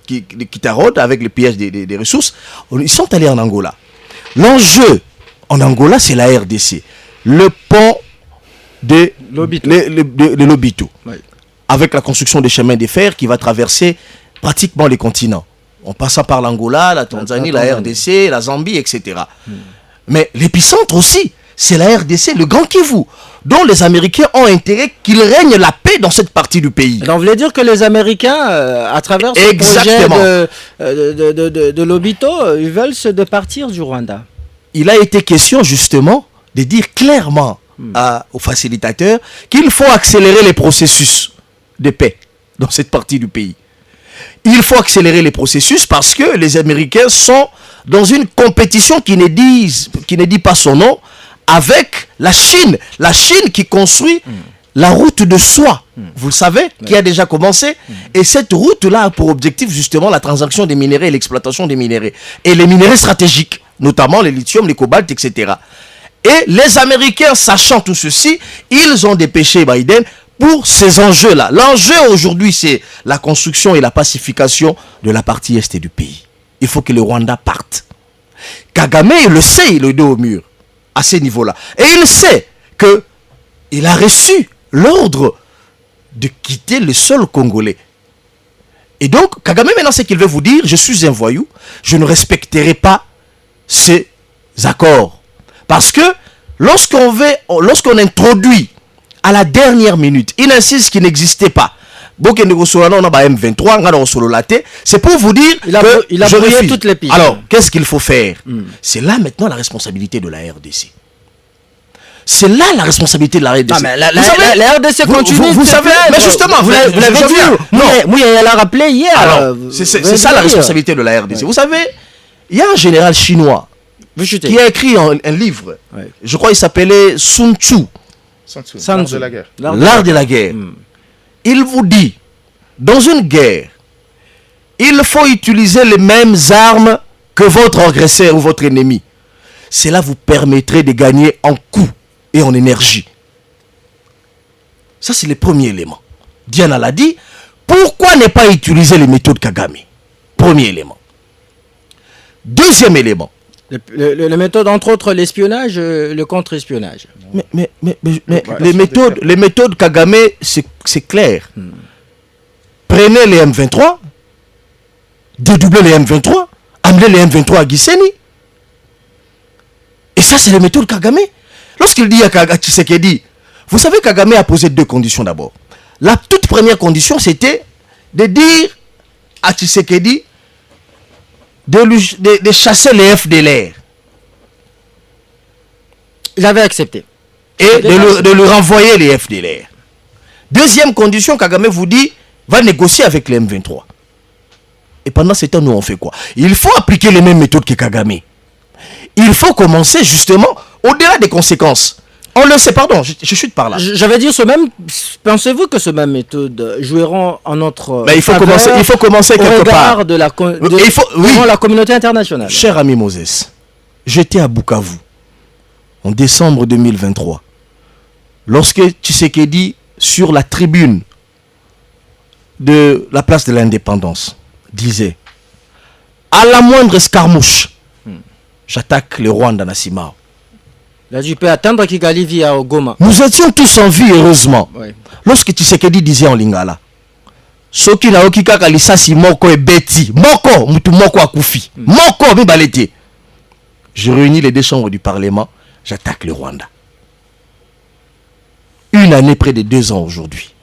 qui taraudent avec le piège des ressources. Ils sont allés en Angola. L'enjeu en Angola, c'est la RDC. Le pont de Lobito. Oui. Avec la construction des chemins de fer qui va traverser pratiquement les continents. En passant par l'Angola, la Tanzanie, la RDC, la Zambie, etc. Mais l'épicentre aussi, c'est la RDC, le Grand Kivu, dont les Américains ont intérêt qu'il règne la paix dans cette partie du pays. Donc, vous voulez dire que les Américains, à travers ce projet de Lobito, ils veulent se départir du Rwanda? Il a été question justement de dire clairement aux facilitateurs qu'il faut accélérer les processus de paix dans cette partie du pays. Il faut accélérer les processus parce que les Américains sont dans une compétition qui ne dit pas son nom avec la Chine. La Chine qui construit la route de soie, vous le savez, qui a déjà commencé. Et cette route-là a pour objectif justement la transaction des minéraux et l'exploitation des minéraux. Et les minéraux stratégiques, notamment les lithium, les cobalt, etc. Et les Américains, sachant tout ceci, ils ont dépêché Biden pour ces enjeux-là. L'enjeu aujourd'hui, c'est la construction et la pacification de la partie est du pays. Il faut que le Rwanda parte. Kagame, il le sait, il est dos au mur à ce niveau-là. Et il sait qu'il a reçu l'ordre de quitter le sol congolais. Et donc, Kagame, maintenant, ce qu'il veut vous dire, je suis un voyou, je ne respecterai pas ces accords. Parce que lorsqu'on introduit à la dernière minute une insiste qui n'existait pas, c'est pour vous dire il a brouillé toutes les pistes. Alors, qu'est-ce qu'il faut faire? C'est là maintenant la responsabilité de la RDC. C'est là la responsabilité de la RDC. Non, mais la Vous savez, la RDC vous- continue vous de se savez, plaindre. mais justement, vous l'avez je dit. viens. Non. Mouya l'a rappelé hier. Alors, c'est ça la responsabilité de la RDC. Vous savez, il y a un général chinois qui a écrit un livre. Ouais. Je crois qu'il s'appelait Sun Tzu, Sun Tzu. de la guerre. l'art de la guerre. Il vous dit, dans une guerre, il faut utiliser les mêmes armes que votre agresseur ou votre ennemi. Cela vous permettrait de gagner en coût et en énergie. Ça, c'est le premier élément. Diana l'a dit. Pourquoi ne pas utiliser les méthodes Kagame? Premier élément. Deuxième élément. La méthode, entre autres, l'espionnage, le contre-espionnage. Mais les méthodes Kagame, c'est clair. Prenez les M23, dédoublez les M23, amenez les M23 à Gisenyi. Et ça, c'est les méthodes Kagame. Lorsqu'il dit à Tshisekedi, vous savez, Kagame a posé deux conditions d'abord. La toute première condition, c'était de dire à Tshisekedi de chasser les FDLR. Il avait accepté. Et de lui renvoyer les FDLR. Deuxième condition, Kagame vous dit, va négocier avec les M23. Et pendant ce temps, nous, on fait quoi? Il faut appliquer les mêmes méthodes que Kagame. Il faut commencer justement au-delà des conséquences. On le sait, pardon, je chute par là. J'avais dit pensez-vous que ce même méthode jouera en notre Mais il faut commencer au quelque regard part. de la Oui. devant la communauté internationale. Cher ami Moses, j'étais à Bukavu en décembre 2023. Lorsque Tshisekedi, sur la tribune de la place de l'Indépendance, disait à la moindre escarmouche, j'attaque le Rwanda Nassimao. Là, tu peux attendre Kigali via Goma. Nous étions tous en vie, heureusement. Ouais. Lorsque Tshisekedi disait en lingala, soki na oki kaka lisasi moko ebeti, moko mutu moko akufi, moko mibalete. Je réunis les deux chambres du Parlement, j'attaque le Rwanda. Une année, près de 2 ans aujourd'hui.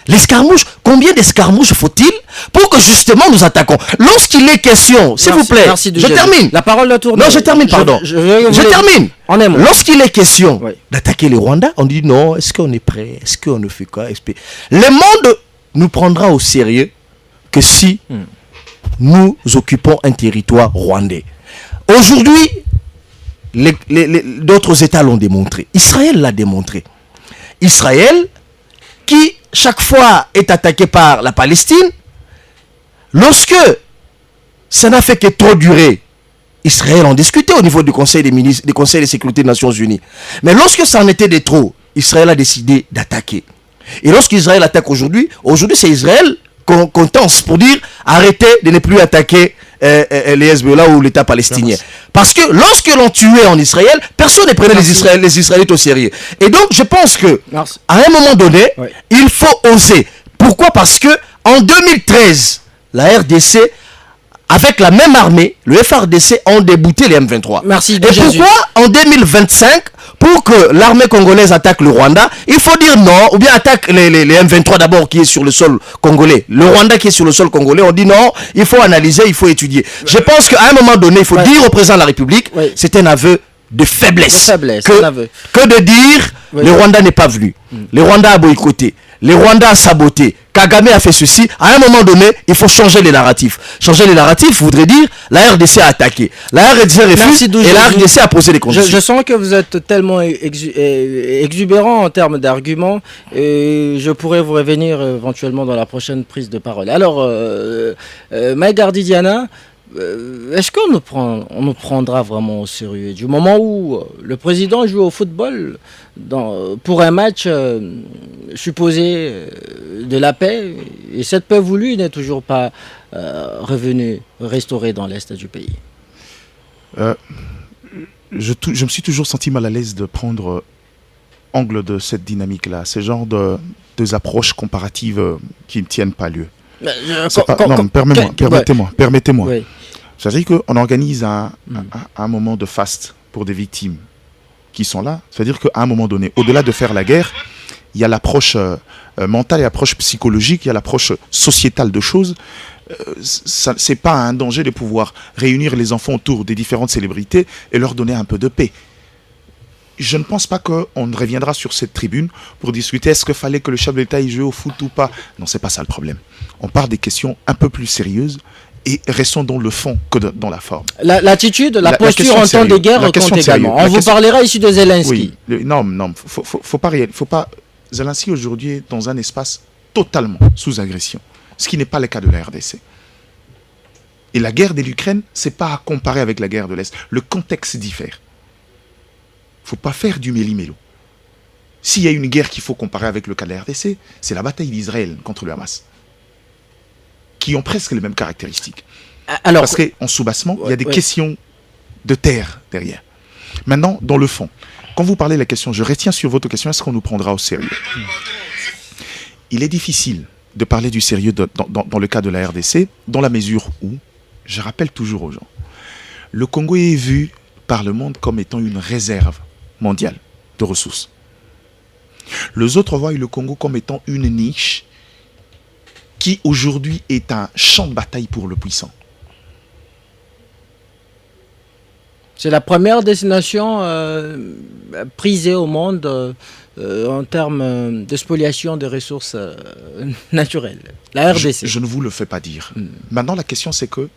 L'escarmouche, combien d'escarmouches faut-il pour que justement nous attaquons? Lorsqu'il est question, s'il vous plaît, je termine. La parole de tourne. Non, je termine, pardon. Je termine. Lorsqu'il est question d'attaquer le Rwanda, on dit non, est-ce qu'on est prêt? Est-ce qu'on ne fait quoi? Le monde nous prendra au sérieux que si nous occupons un territoire rwandais. Aujourd'hui, d'autres États l'ont démontré. Israël l'a démontré. Israël, qui chaque fois est attaqué par la Palestine, lorsque ça n'a fait que trop durer, Israël en discutait au niveau du Conseil des ministres, du Conseil de sécurité des Nations Unies. Mais lorsque ça en était de trop, Israël a décidé d'attaquer. Et lorsqu'Israël attaque aujourd'hui, c'est Israël qu'on tense pour dire arrêtez de ne plus attaquer les Hezbollah ou l'État palestinien. Parce que lorsque l'on tuait en Israël, personne ne prenait les Israélites au sérieux. Et donc je pense que à un moment donné, il faut oser. Pourquoi? Parce que en 2013, la RDC, avec la même armée, le FRDC ont débouté les M23. Merci. Et pourquoi en 2025, pour que l'armée congolaise attaque le Rwanda, il faut dire non, ou bien attaque les M23 d'abord qui est sur le sol congolais. Le Rwanda qui est sur le sol congolais, on dit non, il faut analyser, il faut étudier. Je pense qu'à un moment donné, il faut dire au président de la République, c'est un aveu de faiblesse. Que de dire, le Rwanda n'est pas venu. Le Rwanda a boycotté. Le Rwanda a saboté. Kagame a fait ceci. À un moment donné, il faut changer les narratifs. Changer les narratifs voudrait dire la RDC a attaqué. La RDC refuse et la RDC a posé des conditions. Je sens que vous êtes tellement exubérant en termes d'arguments et je pourrais vous revenir éventuellement dans la prochaine prise de parole. Alors, Maïgardi Diana, est-ce qu'on nous prendra vraiment au sérieux du moment où le président joue au football pour un match supposé de la paix et cette paix voulue n'est toujours pas restaurée dans l'est du pays? Je me suis toujours senti mal à l'aise de prendre angle de cette dynamique-là. Ce genre de deux approches comparatives qui ne tiennent pas lieu. Permettez-moi. Oui. C'est-à-dire qu'on organise un moment de faste pour des victimes qui sont là. C'est-à-dire qu'à un moment donné, au-delà de faire la guerre, il y a l'approche mentale, il y a l'approche psychologique, il y a l'approche sociétale de choses. C'est pas un danger de pouvoir réunir les enfants autour des différentes célébrités et leur donner un peu de paix. je ne pense pas qu'on ne reviendra sur cette tribune pour discuter est-ce qu'il fallait que le chef de l'État y joue au foot ou pas. Non, c'est pas ça le problème. On parle des questions un peu plus sérieuses et restons dans le fond que dans la forme. L'attitude, la posture en temps de guerre compte également. On vous parlera ici de Zelensky. Oui, non, faut pas. Zelensky aujourd'hui est dans un espace totalement sous agression, ce qui n'est pas le cas de la RDC. Et la guerre de l'Ukraine, c'est pas à comparer avec la guerre de l'Est. Le contexte diffère. Faut pas faire du méli-mélo. S'il y a une guerre qu'il faut comparer avec le cas de la RDC, c'est la bataille d'Israël contre le Hamas, qui ont presque les mêmes caractéristiques. Alors, parce qu'en sous-bassement, il y a des questions de terre derrière. Maintenant, dans le fond, quand vous parlez de la question, je retiens sur votre question, est-ce qu'on nous prendra au sérieux? Il est difficile de parler du sérieux dans le cas de la RDC, dans la mesure où, je rappelle toujours aux gens, le Congo est vu par le monde comme étant une réserve mondiale de ressources. Les autres voient le Congo comme étant une niche qui aujourd'hui est un champ de bataille pour le puissant. C'est la première destination prisée au monde en termes de spoliation des ressources naturelles. La RDC. Je ne vous le fais pas dire. Maintenant, la question c'est que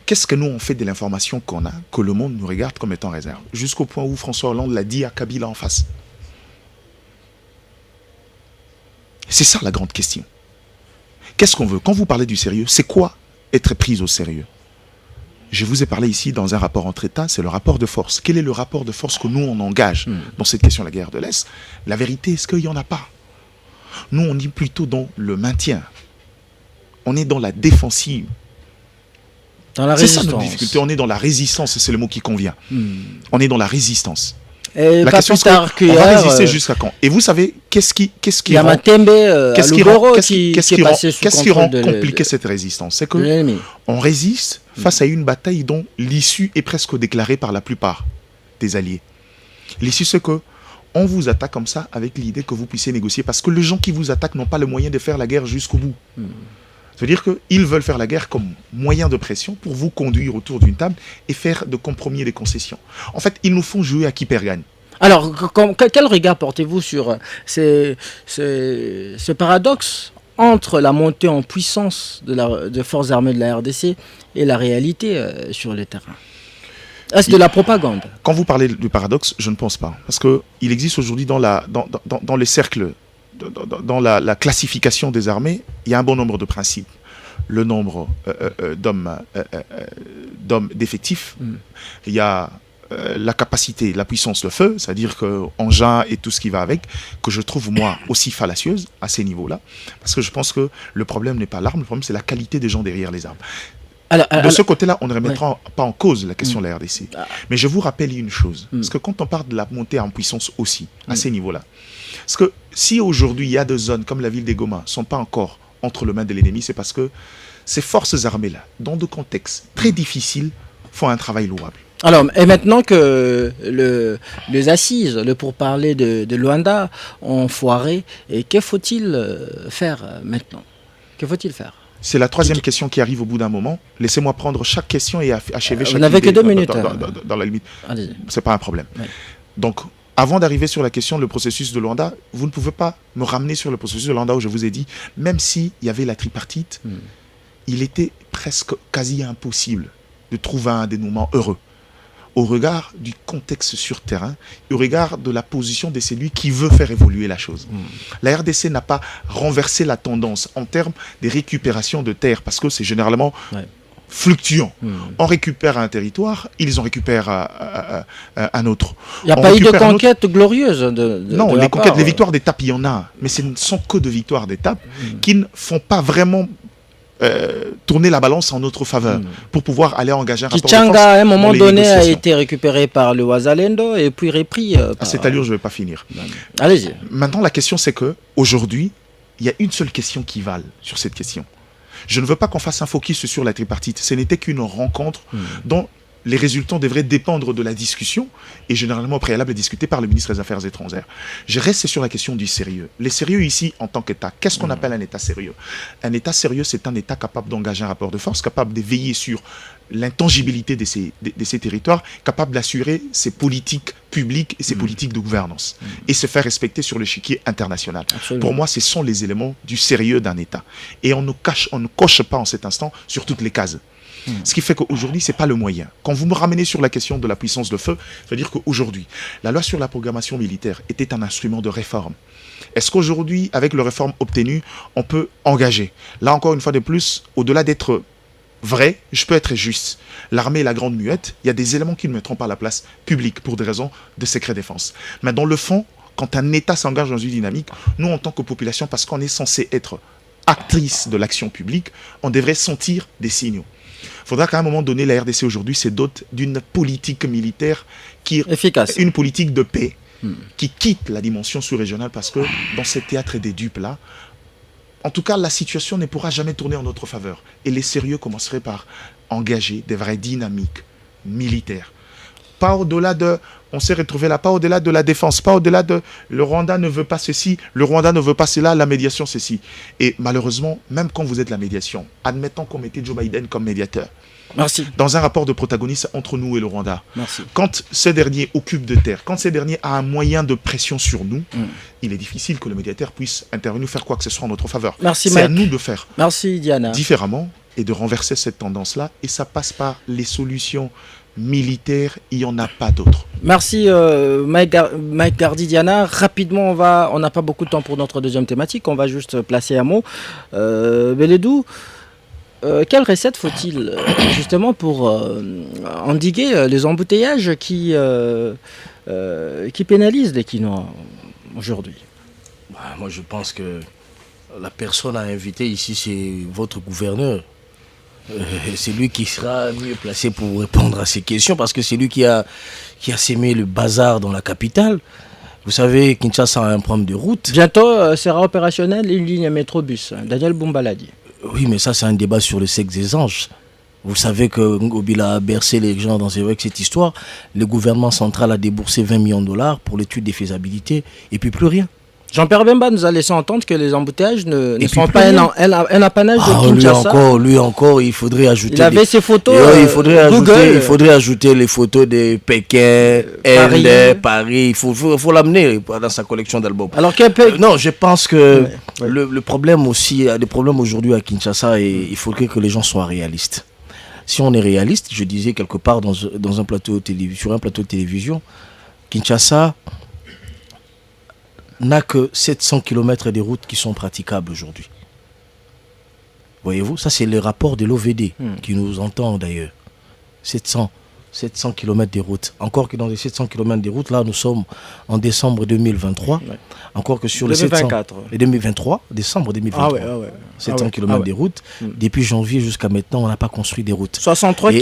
qu'est-ce que nous on fait de l'information qu'on a, que le monde nous regarde comme étant réserve? Jusqu'au point où François Hollande l'a dit à Kabila en face. C'est ça la grande question. Qu'est-ce qu'on veut? Quand vous parlez du sérieux, c'est quoi être pris au sérieux? Je vous ai parlé ici dans un rapport entre États, c'est le rapport de force. Quel est le rapport de force que nous on engage dans cette question de la guerre de l'Est? La vérité, est-ce qu'il n'y en a pas? Nous on est plutôt dans le maintien. On est dans la défensive. Dans la c'est résistance. ça notre difficulté, on est dans la résistance, c'est le mot qui convient. On est dans la résistance. Et la pas question plus c'est tard on va qu'hier, résister jusqu'à quand? Et vous savez, qu'est-ce qui il y a Matembe à Lubero qui est passé sous qu'est-ce qui rend contrôle compliqué cette résistance? C'est de l'ennemi. que on résiste face à une bataille dont l'issue est presque déclarée par la plupart des alliés. L'issue c'est que on vous attaque comme ça avec l'idée que vous puissiez négocier parce que les gens qui vous attaquent n'ont pas le moyen de faire la guerre jusqu'au bout. C'est-à-dire qu'ils veulent faire la guerre comme moyen de pression pour vous conduire autour d'une table et faire de compromis et des concessions. En fait, ils nous font jouer à qui perd gagne. Alors, quel regard portez-vous sur ce paradoxe entre la montée en puissance de forces armées de la RDC et la réalité sur le terrain? Est-ce de la propagande? Quand vous parlez du paradoxe, je ne pense pas. Parce qu'il existe aujourd'hui dans les cercles, dans la classification des armées, il y a un bon nombre de principes. Le nombre d'effectifs, il y a la capacité, la puissance, le feu, c'est-à-dire que engin et tout ce qui va avec, que je trouve moi aussi fallacieuse à ces niveaux-là, parce que je pense que le problème n'est pas l'arme, le problème c'est la qualité des gens derrière les armes. De ce côté-là, on ne remettra pas en cause la question de la RDC. Mais je vous rappelle une chose, parce que quand on parle de la montée en puissance aussi, à ces niveaux-là, parce que si aujourd'hui il y a des zones comme la ville des Goma ne sont pas encore entre les mains de l'ennemi, c'est parce que ces forces armées-là, dans des contextes très difficiles, font un travail louable. Alors, et maintenant que les assises, le pourparler de Luanda ont foiré, et que faut-il faire maintenant? Que faut-il faire? C'est la troisième question qui arrive au bout d'un moment. Laissez-moi prendre chaque question et achever chaque Vous n'avez que 2 minutes. Dans la limite. Allez-y. C'est pas un problème. Ouais. Donc, avant d'arriver sur la question du processus de Luanda, vous ne pouvez pas me ramener sur le processus de Luanda où je vous ai dit, même s'il y avait la tripartite, il était presque quasi impossible de trouver un dénouement heureux. Au regard du contexte sur terrain, au regard de la position de celui qui veut faire évoluer la chose. La RDC n'a pas renversé la tendance en termes de récupération de terres, parce que c'est généralement fluctuant. On récupère un territoire, ils en récupèrent un autre. Il n'y a pas eu de conquête glorieuse non, les conquêtes, les victoires d'étape, il y en a, mais ce ne sont que de victoires d'étape qui ne font pas vraiment tourner la balance en notre faveur pour pouvoir aller engager un rapport de force. Kichanga, à un moment donné, a été récupéré par le Wazalendo et puis repris. À cette allure, je ne vais pas finir. Allez-y. Maintenant, la question, c'est que aujourd'hui, il y a une seule question qui vale sur cette question. Je ne veux pas qu'on fasse un focus sur la tripartite. Ce n'était qu'une rencontre dont les résultats devraient dépendre de la discussion et généralement au préalable discuté par le ministre des Affaires étrangères. Je reste sur la question du sérieux. Les sérieux ici en tant qu'État, qu'est-ce qu'on appelle un État sérieux? Un État sérieux, c'est un État capable d'engager un rapport de force, capable de veiller sur l'intangibilité de ces territoires, capable d'assurer ses politiques publiques et ses politiques de gouvernance et se faire respecter sur l'échiquier international. Absolument. Pour moi, ce sont les éléments du sérieux d'un État. Et on ne coche pas en cet instant sur toutes les cases. Ce qui fait qu'aujourd'hui, ce n'est pas le moyen. Quand vous me ramenez sur la question de la puissance de feu, c'est-à-dire qu'aujourd'hui, la loi sur la programmation militaire était un instrument de réforme. Est-ce qu'aujourd'hui, avec les réformes obtenues, on peut engager? Là, encore une fois de plus, au-delà d'être vrai, je peux être juste. L'armée est la grande muette, il y a des éléments qui ne mettront pas la place publique pour des raisons de secret défense. Mais dans le fond, quand un État s'engage dans une dynamique, nous, en tant que population, parce qu'on est censé être actrice de l'action publique, on devrait sentir des signaux. Il faudra qu'à un moment donné, la RDC aujourd'hui se dote d'une politique militaire qui est efficace, une politique de paix, qui quitte la dimension sous-régionale, parce que dans ce théâtre des dupes-là, en tout cas, la situation ne pourra jamais tourner en notre faveur. Et les sérieux commenceraient par engager des vraies dynamiques militaires. Pas au-delà de... On s'est retrouvé là, pas au-delà de la défense, pas au-delà de... Le Rwanda ne veut pas ceci, le Rwanda ne veut pas cela, la médiation ceci. Et malheureusement, même quand vous êtes la médiation, admettons qu'on mettait Joe Biden comme médiateur. Merci. Dans un rapport de protagonisme entre nous et le Rwanda. Merci. Quand ce dernier occupe de terre, quand ce dernier a un moyen de pression sur nous, il est difficile que le médiateur puisse intervenir, faire quoi que ce soit en notre faveur. Merci, c'est Mike. à nous de faire Merci, Diana. différemment et de renverser cette tendance-là. Et ça passe par les solutions militaires, il n'y en a pas d'autres. Merci Mike Gardi, Diana. Rapidement, on n'a pas beaucoup de temps pour notre deuxième thématique, on va juste placer un mot. Beledou, quelle recette faut-il justement pour endiguer les embouteillages qui pénalisent les Quinois aujourd'hui? Moi, je pense que la personne à inviter ici, c'est votre gouverneur. C'est lui qui sera mieux placé pour répondre à ces questions, parce que c'est lui qui a sémé le bazar dans la capitale. Vous savez, Kinshasa a un problème de route. Bientôt sera opérationnelle une ligne métrobus. Daniel Boumba l'a dit. Oui, mais ça, c'est un débat sur le sexe des anges. Vous savez que Ngobila a bercé les gens avec cette histoire. Le gouvernement central a déboursé 20 millions de dollars pour l'étude des faisabilités, et puis plus rien. Jean-Pierre Bemba nous a laissé entendre que les embouteillages ne sont pas un apanage de Kinshasa. Lui encore, il faudrait ajouter... Il avait ses photos il faudrait ajouter les photos de Pékin, Paris. Il faut l'amener dans sa collection d'albums. Alors non, je pense que le problème aussi, il y a des problèmes aujourd'hui à Kinshasa, et il faudrait que les gens soient réalistes. Si on est réaliste, je disais quelque part sur un plateau de télévision, Kinshasa n'a que 700 km de routes qui sont praticables aujourd'hui. Voyez-vous, ça c'est le rapport de l'OVD qui nous entend d'ailleurs. 700 km de routes. Encore que dans les 700 km de routes, là nous sommes en décembre 2023. Ouais. Encore que sur 2024, les 2023, décembre 2023. 700 km de routes. Depuis janvier jusqu'à maintenant, on n'a pas construit des routes. 63 000,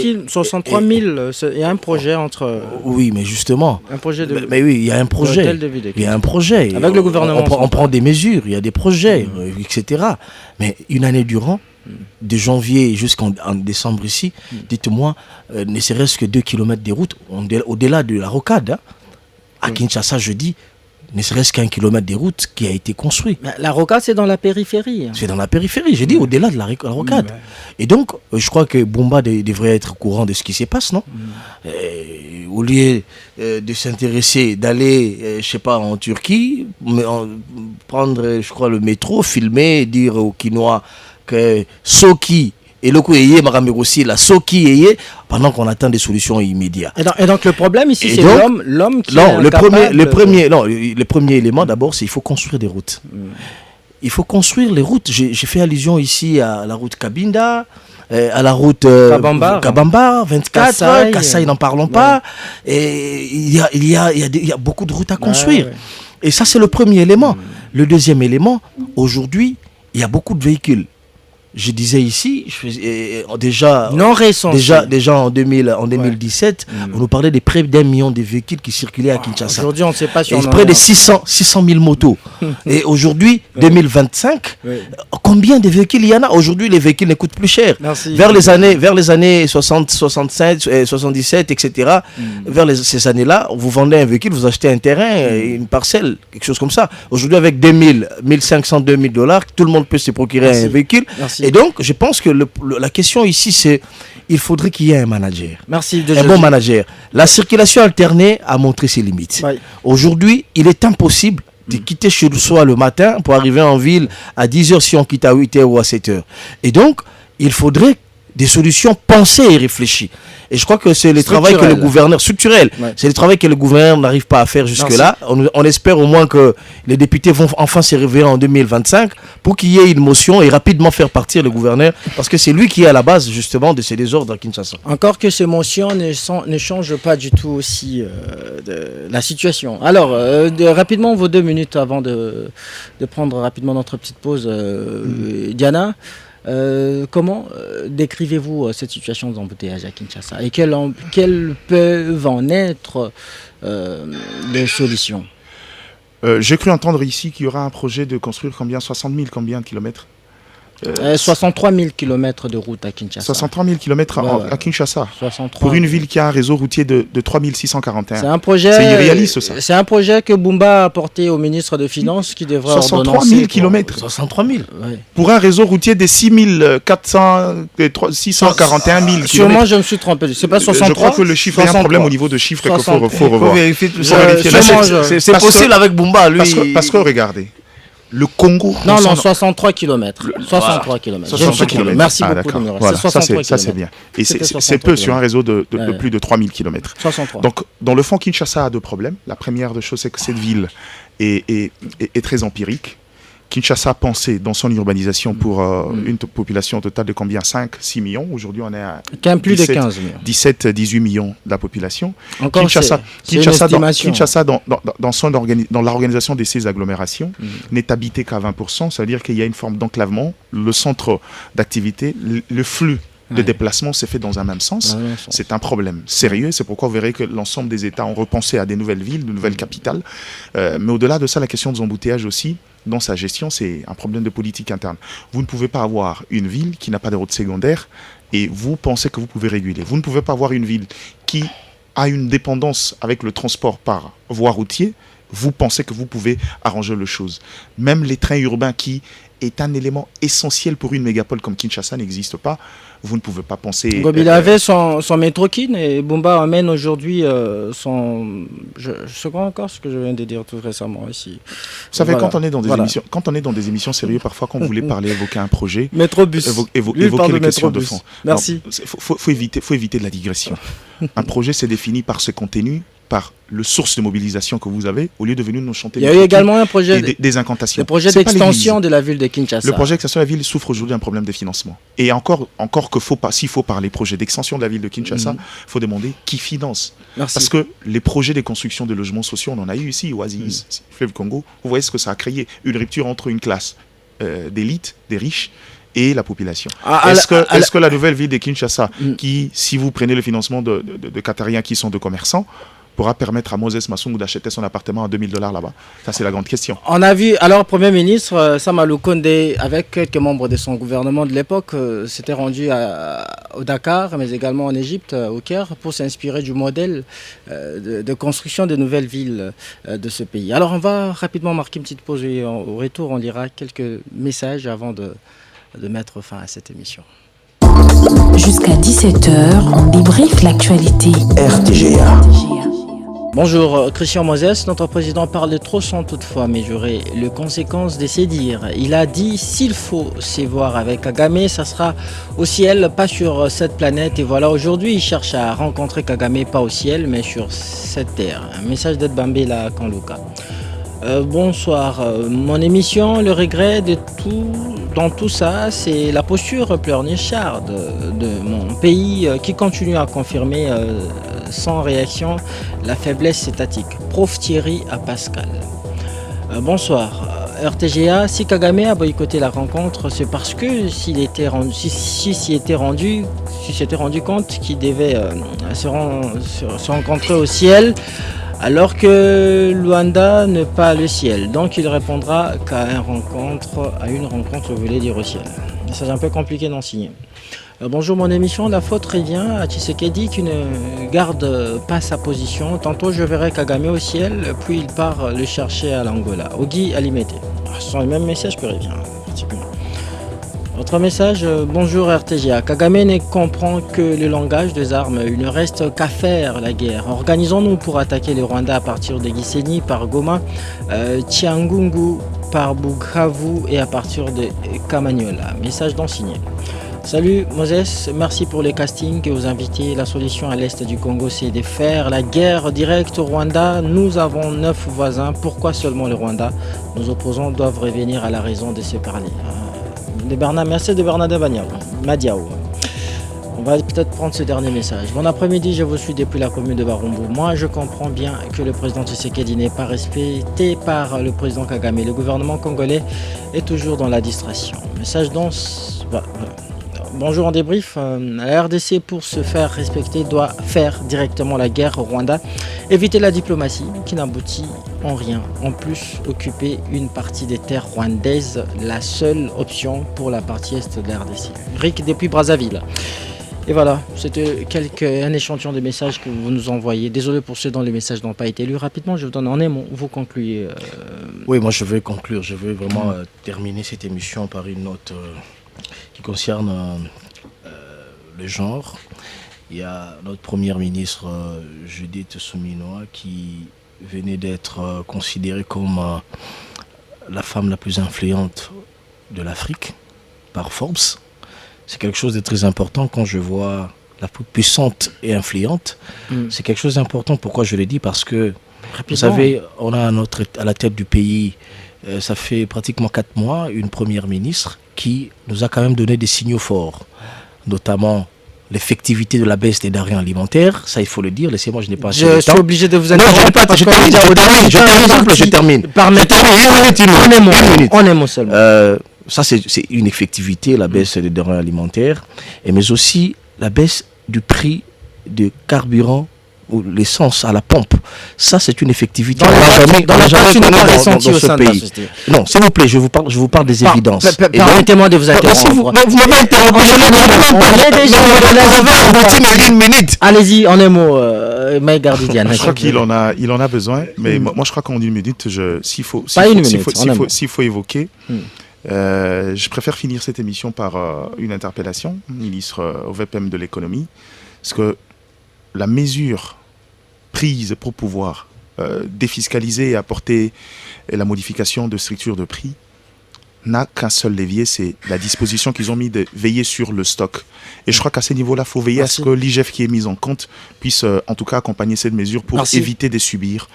il y a un projet entre... Oui, mais justement... Un projet de... Mais oui, il y a un projet. Il y a un projet. Avec le gouvernement. On prend des mesures, il y a des projets, etc. Mais une année durant, de janvier jusqu'en décembre ici, dites-moi, ne serait-ce que 2 km de routes, au-delà de la rocade, à Kinshasa, je dis, ne serait-ce qu'un kilomètre de route qui a été construit. La rocade, c'est dans la périphérie. C'est dans la périphérie, j'ai dit, au-delà de la rocade. Et donc, je crois que Boumba devrait être au courant de ce qui se passe, non? Au lieu de s'intéresser, d'aller, je sais pas, en Turquie, prendre, je crois, le métro, filmer, dire aux Quinois que Soki et le coup aussi la Soki pendant qu'on attend des solutions immédiates. Et donc le problème ici, c'est l'homme qui est le premier élément d'abord, c'est qu'il faut construire des routes. Il faut construire les routes. J'ai fait allusion ici à la route Kabinda, à la route Kabamba 24, Kassai n'en parlons pas. Et il y a beaucoup de routes à construire. Et ça, c'est le premier élément. Le deuxième élément, aujourd'hui, il y a beaucoup de véhicules. je disais ici, déjà Non recensé. Déjà en 2017, on nous parlait de près d'1 million de véhicules qui circulaient à Kinshasa. Aujourd'hui, on ne sait pas si on en Près est de en- 600 000 motos. Et aujourd'hui, 2025, Oui. combien de véhicules il y en a? Aujourd'hui, les véhicules ne coûtent plus cher. Merci. Vers les années 60, 65, 77, etc. Vers ces années-là, vous vendez un véhicule, vous achetez un terrain, une parcelle, quelque chose comme ça. Aujourd'hui, avec 2000, 1500, 2000 $, tout le monde peut se procurer Merci. un véhicule. Merci. Et donc, je pense que la question ici, c'est il faudrait qu'il y ait un manager. Merci de Un bon manager. La circulation alternée a montré ses limites. Ouais. Aujourd'hui, il est impossible de quitter chez soi le matin pour arriver en ville à 10h si on quitte à 8h ou à 7h. Et donc, il faudrait des solutions pensées et réfléchies. Et je crois que c'est le travail que le Structurel. gouverneur... Structurel. Ouais. C'est le travail que le gouverneur n'arrive pas à faire jusque-là. On espère au moins que les députés vont enfin se réveiller en 2025 pour qu'il y ait une motion et rapidement faire partir le gouverneur. Parce que c'est lui qui est à la base justement de ces désordres à Kinshasa. Encore que ces motions ne changent pas du tout aussi de la situation. Alors, rapidement, vos 2 minutes avant de prendre rapidement notre petite pause. Diana, comment décrivez-vous cette situation d'embouteillage à Kinshasa et quelles peuvent en être des solutions? J'ai cru entendre ici qu'il y aura un projet de construire combien 60 000 combien de kilomètres 63 000 km de route à Kinshasa. 63 000 kilomètres à Kinshasa. 63. Pour une ville qui a un réseau routier de 3641. C'est un projet. C'est irréaliste, ça. C'est un projet que Bumba a apporté au ministre des Finances qui devrait 63 ordonnancer 000 pour- kilomètres. 63 000. Ouais. Pour un réseau routier de 641 000 Sûrement, kilomètres. je me suis trompé. C'est pas 63. Je crois que le chiffre, il y a un problème au niveau de chiffres qu'il faut 63. Il faut revoir. vérifier tout Je- ça. vérifier la sûrement, chose. je- C'est Parce possible que- avec Bumba, lui. Parce que regardez, le Congo... Non, concerne- 63 km. 63 km. 63 kilomètres. Merci Ah, beaucoup. d'accord. Numéro. Voilà, C'est ça 63 c'est bien. Et C'était c'est 63 peu sur un réseau de Ouais. plus de 3000 km. 63. Donc, dans le fond, Kinshasa a 2 problèmes. La première des choses, c'est que cette ville est très empirique. Kinshasa pensait dans son urbanisation pour une population totale de combien 5-6 millions. Aujourd'hui, on est à Plus de 17, 15 millions. 17-18 millions de la population. Encore, Kinshasa, c'est une Kinshasa, estimation. dans l'organisation de ces agglomérations, n'est habité qu'à 20%. Ça veut dire qu'il y a une forme d'enclavement. Le centre d'activité, le flux de Ouais. déplacement s'est fait dans un même sens. Dans le même sens. C'est un problème sérieux. C'est pourquoi vous verrez que l'ensemble des États ont repensé à des nouvelles villes, de nouvelles capitales. Mais au-delà de ça, la question des embouteillages aussi, dans sa gestion, c'est un problème de politique interne. Vous ne pouvez pas avoir une ville qui n'a pas de route secondaire et vous pensez que vous pouvez réguler. Vous ne pouvez pas avoir une ville qui a une dépendance avec le transport par voie routier. Vous pensez que vous pouvez arranger les choses. Même les trains urbains qui est un élément essentiel pour une mégapole comme Kinshasa n'existe pas. Vous ne pouvez pas penser... Gobil avait son métrokin et Bumba amène aujourd'hui son... Je crois encore ce que je viens de dire tout récemment ici. Vous savez, Voilà. quand on est dans des Voilà. émissions, quand on est dans des émissions sérieuses, parfois quand vous voulez parler, évoquer un projet, Métrobus. Lui, il évoquer parle les de questions de Métrobus. fond. Merci. Il faut éviter de la digression. Un projet, c'est défini par ce contenu, par le source de mobilisation que vous avez, au lieu de venir nous chanter Il y a eu également un projet, des incantations. le projet C'est pas d'extension l'église. de la ville de Kinshasa. Le projet d'extension de la ville souffre aujourd'hui d'un problème de financement. Et encore que s'il faut parler projet d'extension de la ville de Kinshasa, il faut demander qui finance. Merci. Parce que les projets de construction de logements sociaux, on en a eu ici, Oasis, Fleuve Congo. Vous voyez ce que ça a créé, une rupture entre une classe d'élite, des riches, et la population. Est-ce que la nouvelle ville de Kinshasa, qui, si vous prenez le financement de Qatariens qui sont de commerçants, pourra permettre à Moses Massoungou d'acheter son appartement à $2000 là-bas? Ça, c'est la grande question. On a vu, alors, Premier ministre Samalou Kondé, avec quelques membres de son gouvernement de l'époque, s'était rendu au Dakar, mais également en Égypte, au Caire, pour s'inspirer du modèle de construction de nouvelles villes de ce pays. Alors, on va rapidement marquer une petite pause et au retour, on lira quelques messages avant de mettre fin à cette émission. Jusqu'à 17h, on débriefe l'actualité. RTGA. Bonjour, Christian Moses, notre président parle trop sans toutefois mesurer les conséquences de ses dires. Il a dit, s'il faut se voir avec Kagame, ça sera au ciel, pas sur cette planète. Et voilà, aujourd'hui, il cherche à rencontrer Kagame, pas au ciel, mais sur cette terre. Un message d'Ed Bambela Kanlouka. Bonsoir, mon émission, le regret de tout, dans tout ça, c'est la posture pleurnicharde de mon pays qui continue à confirmer sans réaction la faiblesse étatique. Prof Thierry à Pascal. Bonsoir. RTGA, si Kagame a boycotté la rencontre, c'est parce que s'il s'était rendu compte qu'il devait se rencontrer au ciel, alors que Luanda n'est pas le ciel. Donc il répondra qu'à une rencontre, vous voulez dire au ciel. C'est un peu compliqué d'en signer. Bonjour, mon émission, la faute revient à Tshisekedi qui ne garde pas sa position. Tantôt je verrai Kagame au ciel, puis il part le chercher à l'Angola. Ogi Alimete. Ce sont les mêmes messages que revient, pratiquement. Autre message, bonjour RTGA. Kagame ne comprend que le langage des armes. Il ne reste qu'à faire la guerre. Organisons-nous pour attaquer le Rwanda à partir de Gisenyi par Goma, Tiangungu par Bukavu et à partir de Kamanyola. Message d'en signé. Salut Moses, merci pour les castings et aux invités. La solution à l'est du Congo, c'est de faire la guerre directe au Rwanda. Nous avons 9 voisins. Pourquoi seulement le Rwanda? Nos opposants doivent revenir à la raison de se parler. Merci de Bernard Madiao. On va peut-être prendre ce dernier message. Bon après-midi, je vous suis depuis la commune de Barumbu. Moi, je comprends bien que le président Tshisekedi n'est pas respecté par le président Kagame. Le gouvernement congolais est toujours dans la distraction. Message Bonjour en débrief, la RDC pour se faire respecter doit faire directement la guerre au Rwanda, éviter la diplomatie qui n'aboutit en rien. En plus, occuper une partie des terres rwandaises, la seule option pour la partie est de la RDC. Rick depuis Brazzaville. Et voilà, c'était un échantillon de messages que vous nous envoyez. Désolé pour ceux dont les messages n'ont pas été lus. Rapidement, je vous donne en émo. Vous concluez. Oui, moi je vais conclure. Je vais vraiment terminer cette émission par une note qui concerne le genre. Il y a notre première ministre Judith Suminwa qui venait d'être considérée comme la femme la plus influente de l'Afrique par Forbes. C'est quelque chose de très important quand je vois la plus puissante et influente. C'est quelque chose d'important. Pourquoi je le dis? Parce que, vous savez, on a à la tête du pays, ça fait pratiquement 4 mois, une première ministre qui nous a quand même donné des signaux forts, notamment l'effectivité de la baisse des denrées alimentaires. Ça, il faut le dire. Laissez-moi, je n'ai pas assez de temps. Je suis obligé de vous interrompre. Non, je termine. On aime seulement. Ça, c'est une effectivité, la baisse des denrées alimentaires, mais aussi la baisse du prix du carburant ou l'essence à la pompe. Ça, c'est une effectivité. Dans la jamais connu dans ce pays. Non, s'il vous plaît, je vous parle des évidences. Permettez-moi de vous interrompre. Vous m'avez interrompu. Une minute. Allez-y, en un mot, Maïgardidiane. Je crois qu'il en a besoin, mais moi je crois qu'en une minute, s'il faut évoquer, je préfère finir cette émission par une interpellation, ministre au VPM de l'économie, parce que la mesure prise pour pouvoir défiscaliser et apporter la modification de structure de prix n'a qu'un seul levier, c'est la disposition qu'ils ont mis de veiller sur le stock. Et je crois qu'à ce niveau-là, il faut veiller à ce que l'IGF qui est mise en compte puisse en tout cas accompagner cette mesure pour éviter de subir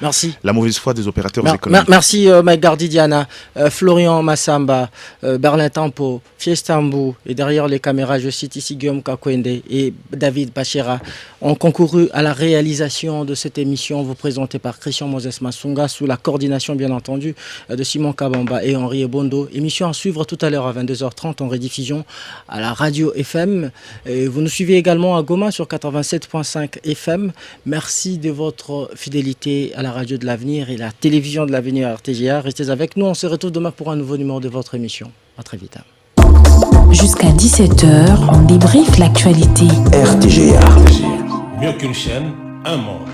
la mauvaise foi des opérateurs économiques. Merci Maïgardidiana, Florian Massamba, Berlin Tampo, Fiestambu et derrière les caméras, je cite ici Guillaume Kakwende et David Bachera ont concouru à la réalisation de cette émission vous présentée par Christian Moses Massunga sous la coordination bien entendu de Simon Kabamba et Henri Ebondo. Émission à suivre tout à l'heure à 22h30 en rediffusion à la radio FM. Et vous nous suivez également à Goma sur 87.5 FM. Merci de votre fidélité à la radio de l'avenir et la télévision de l'avenir RTGA. Restez avec nous, on se retrouve demain pour un nouveau numéro de votre émission. À très vite. Jusqu'à 17h, on débriefe l'actualité. RTGA. Mieux qu'une chaîne, un monde.